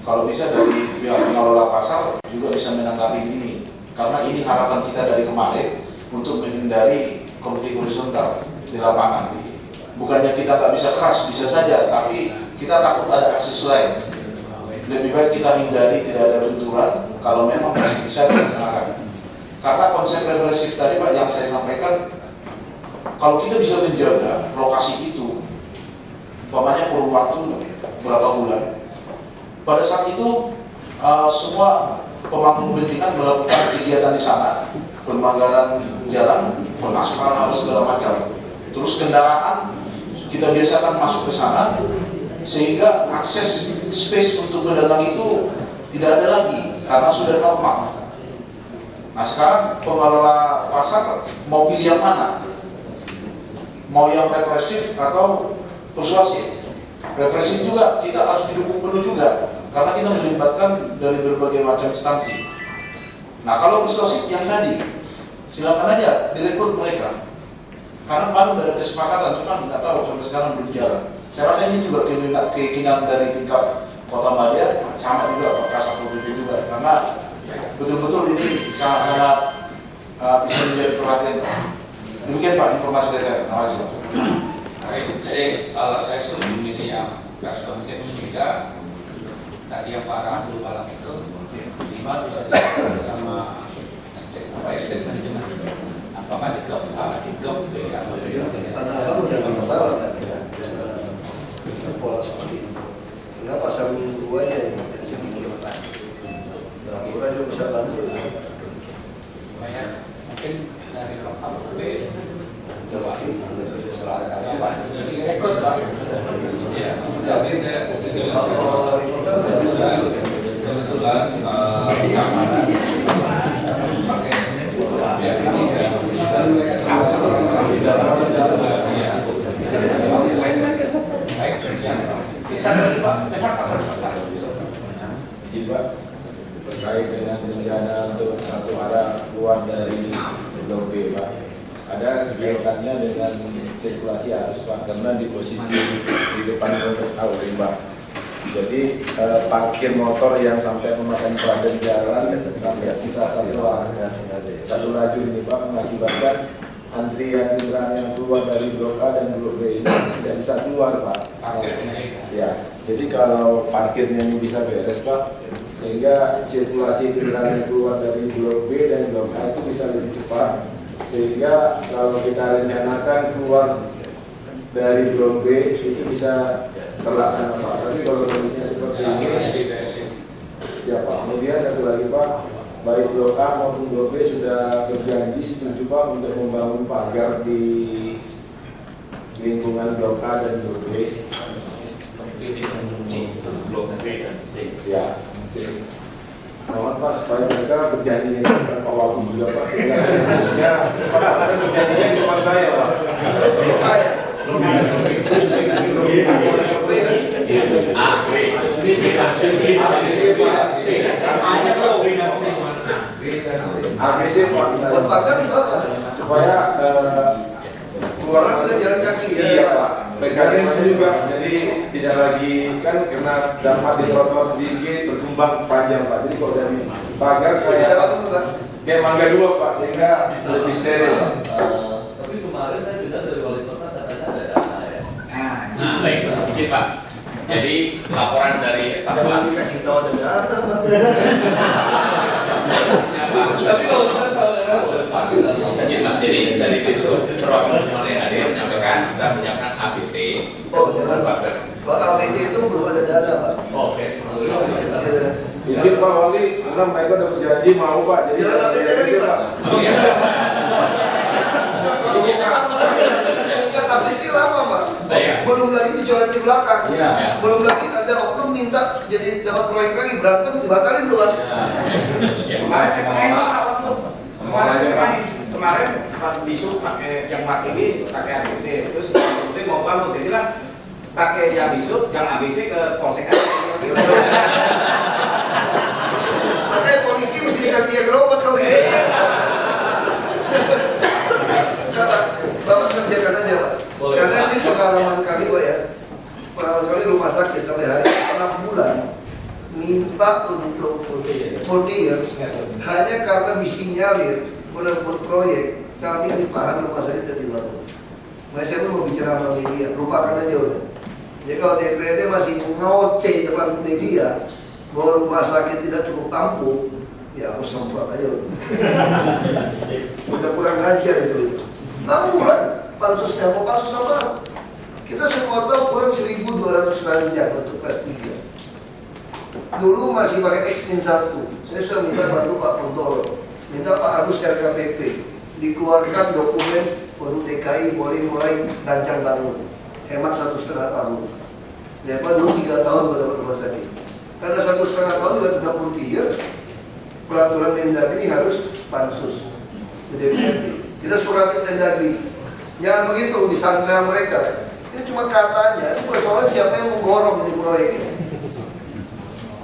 Kalau bisa dari pihak pengelola pasar juga bisa menanggapi ini, karena ini harapan kita dari kemarin untuk menghindari konflik horizontal di lapangan. Bukannya kita nggak bisa keras, bisa saja, tapi kita takut ada akses lain. Lebih baik kita hindari tidak ada benturan. Kalau memang masih bisa dilaksanakan. Karena konsep represif tadi Pak yang saya sampaikan, kalau kita bisa menjaga lokasi itu, umpamanya kurun waktu berapa bulan. Pada saat itu semua pemangku kepentingan melakukan kegiatan di sana, pemanggaran jalan, pemasukan apa segala macam. Terus kendaraan kita biasakan masuk ke sana, sehingga akses space untuk pedagang itu tidak ada lagi karena sudah normal. Nah sekarang pengelola pasar mau pilih yang mana? Mau yang represif atau persuasif? Represif juga kita harus didukung penuh juga. Karena kita melibatkan dari berbagai macam instansi. Nah kalau persuasif yang tadi, silakan aja direkrut mereka. Karena baru ada kesepakatan, cuma nggak tahu sampai sekarang belum jalan. Saya rasa ini juga keinginan dari tingkat Kota Madya, sama juga Pak Kasatpol PP juga. Karena betul-betul ini sangat-sangat bisa menjadi perhatian. Demikian Pak informasi dari saya. Terima kasih Pak. Jadi kalau saya setuju ini yang persuasif sehingga tadi yang Pak Rahul Balang itu minimal bisa dilakukan sama state manajemen. Apakah di blok A, di blok B atau di blok C? Tanah Abang udah nggak masalah kan? Pola seperti ini. Tinggal pasar minggu aja yang sedikit. Pura juga bisa bantu. Mungkin dari blok A ke B, coba ada apa? Rekrut Pak. Kalau di kota kebetulan keamanan pakai terkait dengan rencana untuk satu arah keluar dari Blok B Pak. Ada kegiatannya dengan sirkulasi arus Pak, karena di posisi di depan Polres Aurin Pak. Jadi parkir motor yang sampai memakan badan jalan sampai sisa satu lajur ini Pak, mengakibatkan antrian kendaraan yang keluar dari blok A dan blok B ini tidak bisa keluar Pak. Ya, jadi kalau parkirnya ini bisa beres Pak, sehingga sirkulasi kendaraan yang keluar dari blok B dan blok A itu bisa lebih cepat, sehingga kalau kita rencanakan keluar dari blok B itu bisa terlaksana Pak. Tapi kalau kondisinya seperti ini, siapa? Kemudian satu lagi Pak, baik blok A maupun blok B sudah berjanji setuju Pak untuk membangun pagar di lingkungan blok A dan blok B. Blok B dan C. Ya, C. Mohon Pak supaya mereka berjanji dengan Pak Wagub juga Pak, sehingga harusnya Pak berjanjinya di depan saya Pak. ABC Pak, buat pagar apa? Supaya keluar bisa jalan kaki ya. Iya Pak, mekanisme juga, jadi tidak lagi kan karena dampak di trotoar sedikit berkembang panjang Pak. Jadi kalau dari pagar kayak Mangga 2 Pak, sehingga lebih steril Pak. Tapi kemarin saya dengar dari wali kota katanya ada dana ya. Nah, baik, izin Pak. Jadi laporan dari staf Jangan dikasih tahu ada data Pak. Tapi kalau kita saudara izin Pak. Jadi dari Disub perwakilan semua yang hadir menyampaikan sudah menyiapkan APT. Oh jangan Pak. Kalau APT itu belum ada dana Pak. Oke. Izin Pak Wali, karena mereka udah berjanji mau Pak. Jadi jangan APT lagi Pak. APT lama Pak. Belum lagi dicoret di belakang. Belum lagi ada oknum minta jadi dapat proyek lagi, berantem dibatalin tuh Pak. Kemarin Pak Bisu pakai yang Pak ini pakai ABC, terus itu mau bangun, saya bilang pakai yang Bisu, yang ABC ke Polsek aja. Makanya polisi mesti diganti yang robot kalau gitu. Bapak kerjakan aja Pak. Karena ini pengalaman kami Pak ya. Pengalaman kami rumah sakit sampai hari 6 bulan minta untuk multi years hanya karena disinyalir merebut proyek kami ditahan rumah sakit dan dibangun. Makanya saya mau bicara sama media, lupakan aja udah. Jadi kalau DPRD masih ngoceh depan media bahwa rumah sakit tidak cukup tampung, ya aku semprot aja udah. Udah kurang ajar itu. 6 bulan pansusnya mau pansus sama. Kita semua tahu kurang 1.200 ranjang untuk kelas 3. Dulu masih pakai X-Min 1. Saya sudah minta bantu Pak Kuntoro, minta Pak Agus RKPP dikeluarkan dokumen untuk DKI boleh mulai rancang bangun, hemat 1,5 tahun. Daripada dulu 3 tahun buat dapat rumah sakit. Karena 1,5 tahun juga 30 years, peraturan Mendagri harus pansus DPRD. Kita suratin Mendagri, jangan begitu disandra mereka. Ini cuma katanya, ini persoalan siapa yang menggorong di proyek ini.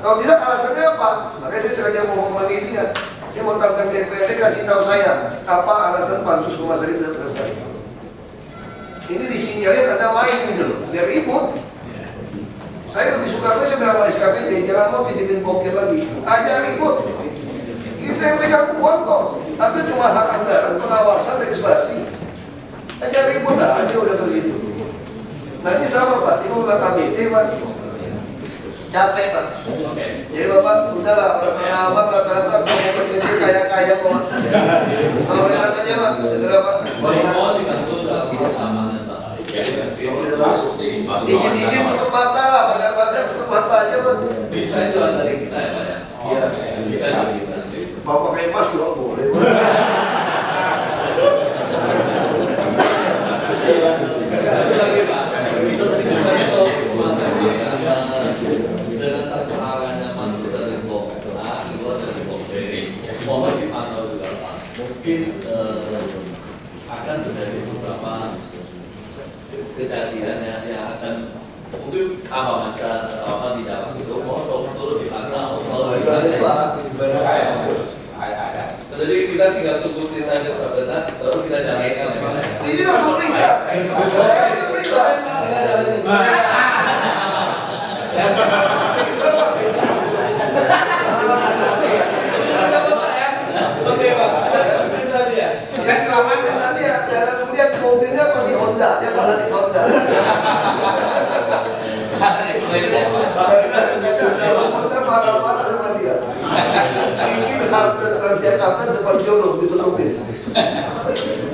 Kalau tidak alasannya apa? Makanya saya sengaja mau ngomong media. Dia mau tantang DPRD kasih tahu saya apa alasan pansus rumah sakit tidak selesai. Ini disinyalir ada main gitu loh, biar ribut. Saya lebih suka saya berapa SKPD, jangan mau titipin bokir lagi. Aja ribut. Kita yang pegang uang kok. Atau cuma hak anggaran, pengawasan, legislasi. Aja ribut aja udah begitu. Nanti sama Pak, ini mau KBT Pak. Capek Pak. Jadi Bapak, udahlah orang-orang abang rata-rata mau kerja kaya-kaya kok. Sama enak aja Pak, segera Pak. Mau dibantu dalam persamaan Pak. Izin-izin tutup mata lah, bakar-bakar tutup mata aja Pak. Bisa juga dari kita ya Pak ya. Iya. Bisa dari kita. Mau pakai emas juga boleh. Satu lagi Pak, itu tadi saya kalau rumah sakit dengan satu arahnya masuk dari blok A, keluar dari blok B. Mohon dipantau juga Pak. Mungkin akan terjadi beberapa kejadian yang akan mungkin apa masalah atau apa di dalam itu mohon turut dipantau. Kalau misalnya jadi kita tinggal tunggu ceritanya benar, baru kita jalankan ya Pak. Ini langsung periksa. Saya periksa. mana di kota. Karena kota marah-marah sama dia. Mungkin halte Transjakarta depan showroom ditutupin.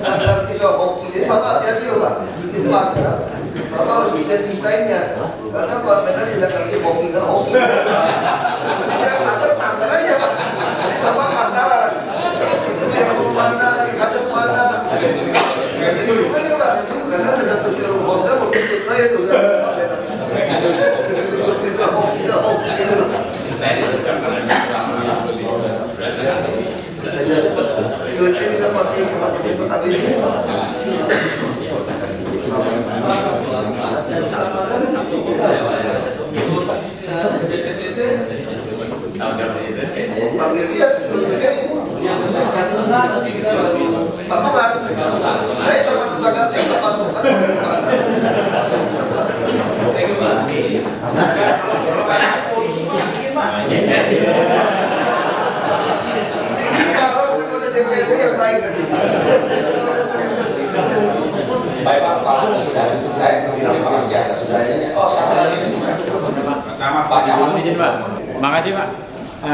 Nanti soal hoki, jadi Bapak hati-hati lah. Itu maksa. Bapak harus bisa desainnya. Karena Pak Menhan tidak ngerti hoki nggak hoki. Ya mager aja Pak. Jadi Bapak masalah lagi. Itu yang mau mana, ada mana. Jadi bukan ya Pak. Karena ada satu showroom Honda mau tuntut saya juga. Itu hoki nggak hoki gitu. Duitnya kita pakai habis ini. Panggil dia, patungan. Saya sama tetangga saya patungan. DPRD yang baik tadi. Baik Pak, kalau sudah selesai, terima kasih atas perhatiannya. Oh, satu lagi. Pak Camat. Izin Pak. Makasih Pak.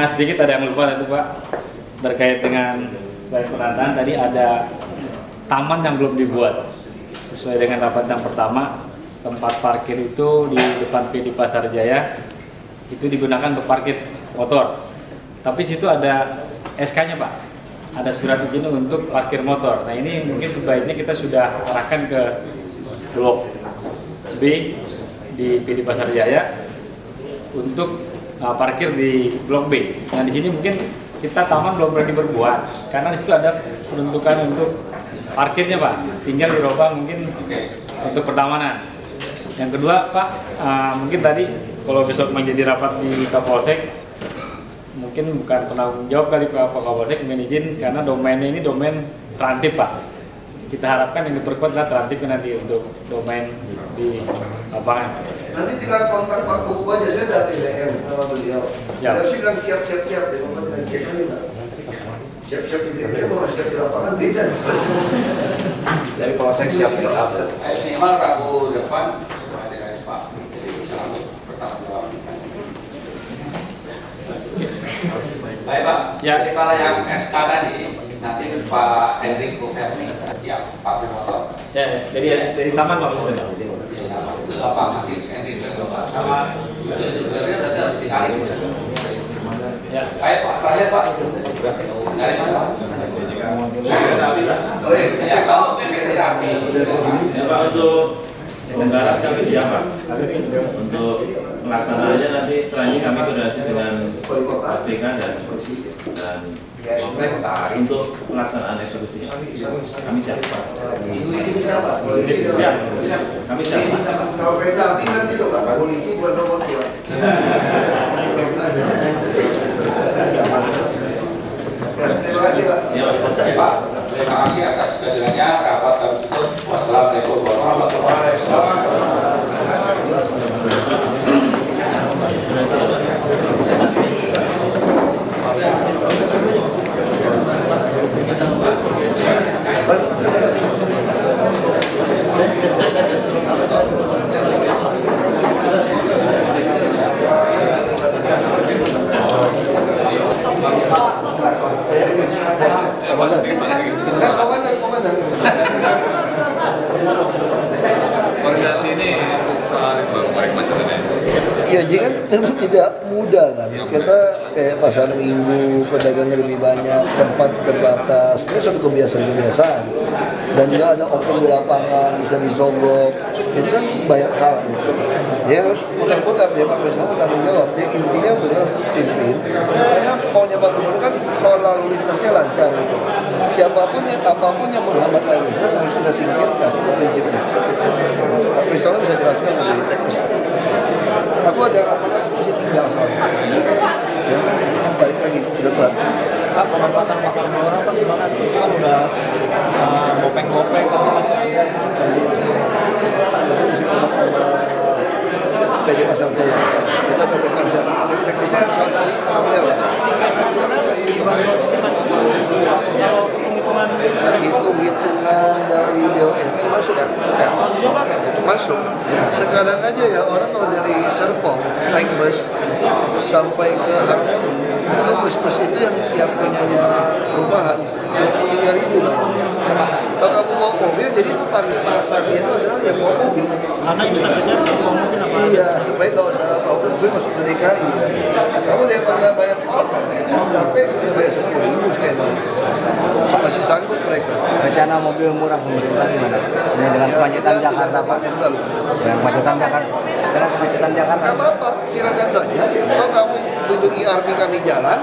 Sedikit ada yang lupa itu Pak terkait dengan selain penataan tadi ada taman yang belum dibuat sesuai dengan rapat yang pertama. Tempat parkir itu di depan PD Pasar Jaya itu digunakan untuk parkir motor. Tapi situ ada SK-nya Pak. Ada surat izin untuk parkir motor. Nah ini mungkin sebaiknya kita sudah arahkan ke Blok B di PD Pasar Jaya untuk parkir di Blok B. Nah di sini mungkin kita taman belum berani berbuat karena di situ ada peruntukan untuk parkirnya Pak. Tinggal dirubah mungkin untuk pertamanan. Yang kedua Pak, mungkin tadi kalau besok menjadi rapat di Kapolsek mungkin bukan penanggung jawab kali Pak Kapolsek izin karena domainnya ini domain transtip Pak. Kita harapkan yang diperkuat adalah transtip nanti untuk domain di lapangan. Nanti tinggal kontak Pak Buku aja, saya udah PDM sama beliau. Beliau sih bilang siap-siap deh, Bapak dengan cek aja Pak. Siap-siap di PDM, mau siap di lapangan beda. Dari Polsek siap di lapangan. Minimal Rabu depan ada Pak. Jadi kita bertanggung jawab. Baik Pak, jadi kalau yang SK tadi nanti Pak Hendrik Bukerni ya Pak Firmanto. Ya, dari taman Pak maksudnya. Itu Pak Hendrik sama sebenarnya berarti harus ditarik. Ya, baik Pak, terakhir Pak. Dari mana Pak? Oh iya, kalau api. Ya Pak, untuk pembongkaran kami siap Pak. Untuk pelaksanaannya nanti setelah ini kami koordinasi dengan KPK dan Polsek untuk pelaksanaan eksekusinya. Kami siap. Minggu ini bisa Pak? Siap. Kami siap. Kalau kereta api kan itu Pak, polisi buat nomor 2. Terima kasih Pak. Ya Pak, terima kasih atas kehadirannya. Rapat kami tutup. Wassalamualaikum warahmatullahi wabarakatuh. Komandan. Koordinasi ini soal baik macamnya. Iya, jadi kan memang tidak mudah kan. Kita kayak pasar minggu, pedagang lebih banyak, tempat terbatas. Itu satu kebiasaan. Dan juga ada oknum di lapangan, bisa disogok. Itu kan banyak hal gitu. Dia harus putar-putar, dia Pak Presiden tanggung jawab. Dia intinya beliau pimpin. Karena maunya Pak Gubernur kan soal lalu lintasnya lancar gitu. Siapapun yang apapun yang menghambat lalu lintas harus kita singkirkan, itu prinsipnya. Pak Presiden bisa jelaskan lebih teknis. Aku ada ramalan mesti tinggal soalnya. Ya, ini balik lagi ke depan. Pak, pemanfaatan pasar Blora Pak gimana? Itu kan udah bopeng-bopeng tapi masih ada. Itu mesti ngomong sama PD Pasar Jaya. Itu ada konsep. Jadi teknisnya soal tadi apa beliau ya? Hitung-hitungan dari BUMN masuk kan? Sekarang aja ya orang kalau dari Serpong naik bus sampai ke Harmoni, itu bus-bus itu yang punyanya perumahan 23.000 bayarnya. Kalau kamu bawa mobil, jadi itu target pasarnya itu adalah yang bawa mobil. Karena kita kejar bawa mobil apa? Iya, supaya nggak usah bawa mobil masuk ke DKI ya. Kamu daripada bayar tol, sampai dia bayar 10.000 sekali naik. Masih sanggup mereka. Rencana mobil murah pemerintah gimana? Ini dengan Ya, kemacetan kita Jakarta, tidak Pak. komentar. Dengan kemacetan Jakarta. Dengan kemacetan Jakarta. Nggak apa-apa, silakan saja. Kalau kamu butuh IRP kami jalan,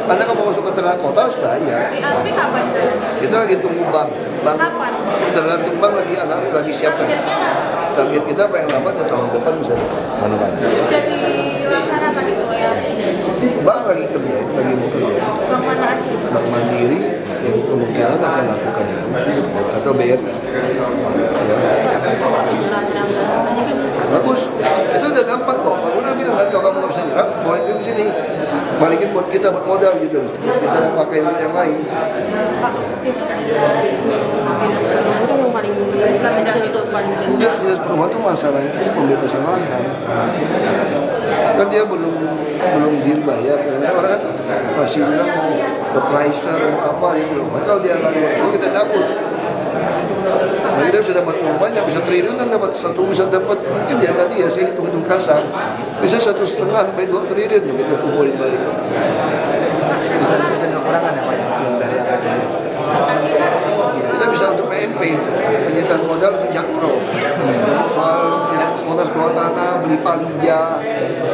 Anda kamu masuk ke tengah kota harus bayar. IRP kapan jalannya? Kita lagi tunggu bank. Kapan? Tergantung bank lagi siapkan. Target kita paling lambat ya tahun depan bisa. Sudah dilaksanakan itu ya? Bank lagi kerjain, lagi mau kerjain. Bank mana aja? Bank Mandiri yang kemungkinan akan lakukan itu atau BRI. Ya. Bagus, kita udah gampang kok. Pak Gubernur bilang kan kalau kamu nggak bisa nyerap, balikin ke sini, balikin buat kita buat modal gitu loh. Buat kita pakai untuk yang lain. Pak, itu dinas perhubungan kan yang paling kecil itu paling kecil. Enggak, dinas perumahan itu masalah itu pembebasan lahan. Kan dia belum deal bayar, karena orang kan masih bilang mau appraiser mau apa gitu loh. Maka kalau dia ragu-ragu kita cabut. Nah, kita bisa dapat uang banyak, bisa triliunan dapat satu, bisa dapat mungkin ya tadi ya saya hitung kasar, bisa 1,5 sampai 2 triliun ya kita kumpulin balik. Bisa dengan kekurangan ya Pak ya? Kita bisa untuk PMP, penyitaan modal untuk Jakpro, untuk soal yang Monas bawah tanah, beli palija,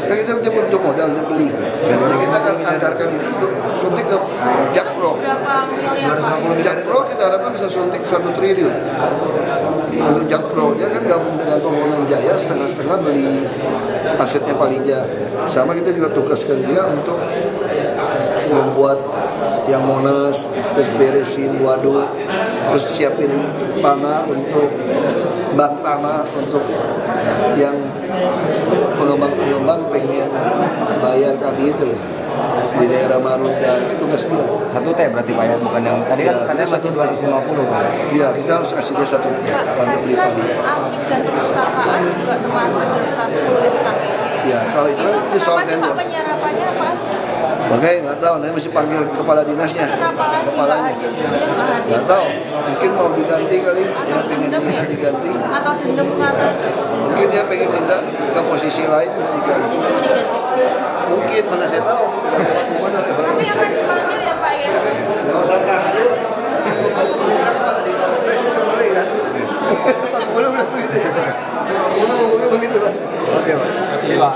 kan kita menyebut untuk modal untuk beli. Jadi kita akan anggarkan itu untuk suntik ke Jakpro. Berapa miliar Pak? Jakpro kita harapkan bisa suntik 1 triliun. Untuk Jakpro, dia kan gabung dengan Pembangunan Jaya, setengah-setengah beli asetnya palija. Sama kita juga tugaskan dia untuk membuat yang Monas, terus beresin waduk, terus siapin tanah untuk bank tanah untuk yang pengembang-pengembang pengen bayar kami itu loh di daerah Marunda, itu tugas dia. 1 T berarti Pak ya, bukan yang tadi kan katanya masih 250 Pak. Iya, kita harus kasih dia 1 T untuk beli padi. Arsip dan perpustakaan juga termasuk daftar 10 SKPD. Ya, kalau itu kan di soal Kenapa sih Pak tender. penyerapannya apa aja? Makanya nggak tahu, nanti mesti panggil kepala dinasnya, Kenapa lagi kepalanya. Nggak tahu, mungkin mau diganti kali, ya pengen minta diganti. Atau dendam atau Mungkin dia pengen minta ke posisi lain nggak diganti. Mungkin, mana saya tahu, tergantung Pak Gubernur tapi evaluasi. yang dipanggil ya Pak ya? Nggak usah panggil, Pak Gubernur bilang apa tadi, Pak Presiden sembeli kan? Pak Gubernur bilang begitu ya, Pak Gubernur ngomongnya begitu kan? Oke Pak, terima kasih Pak.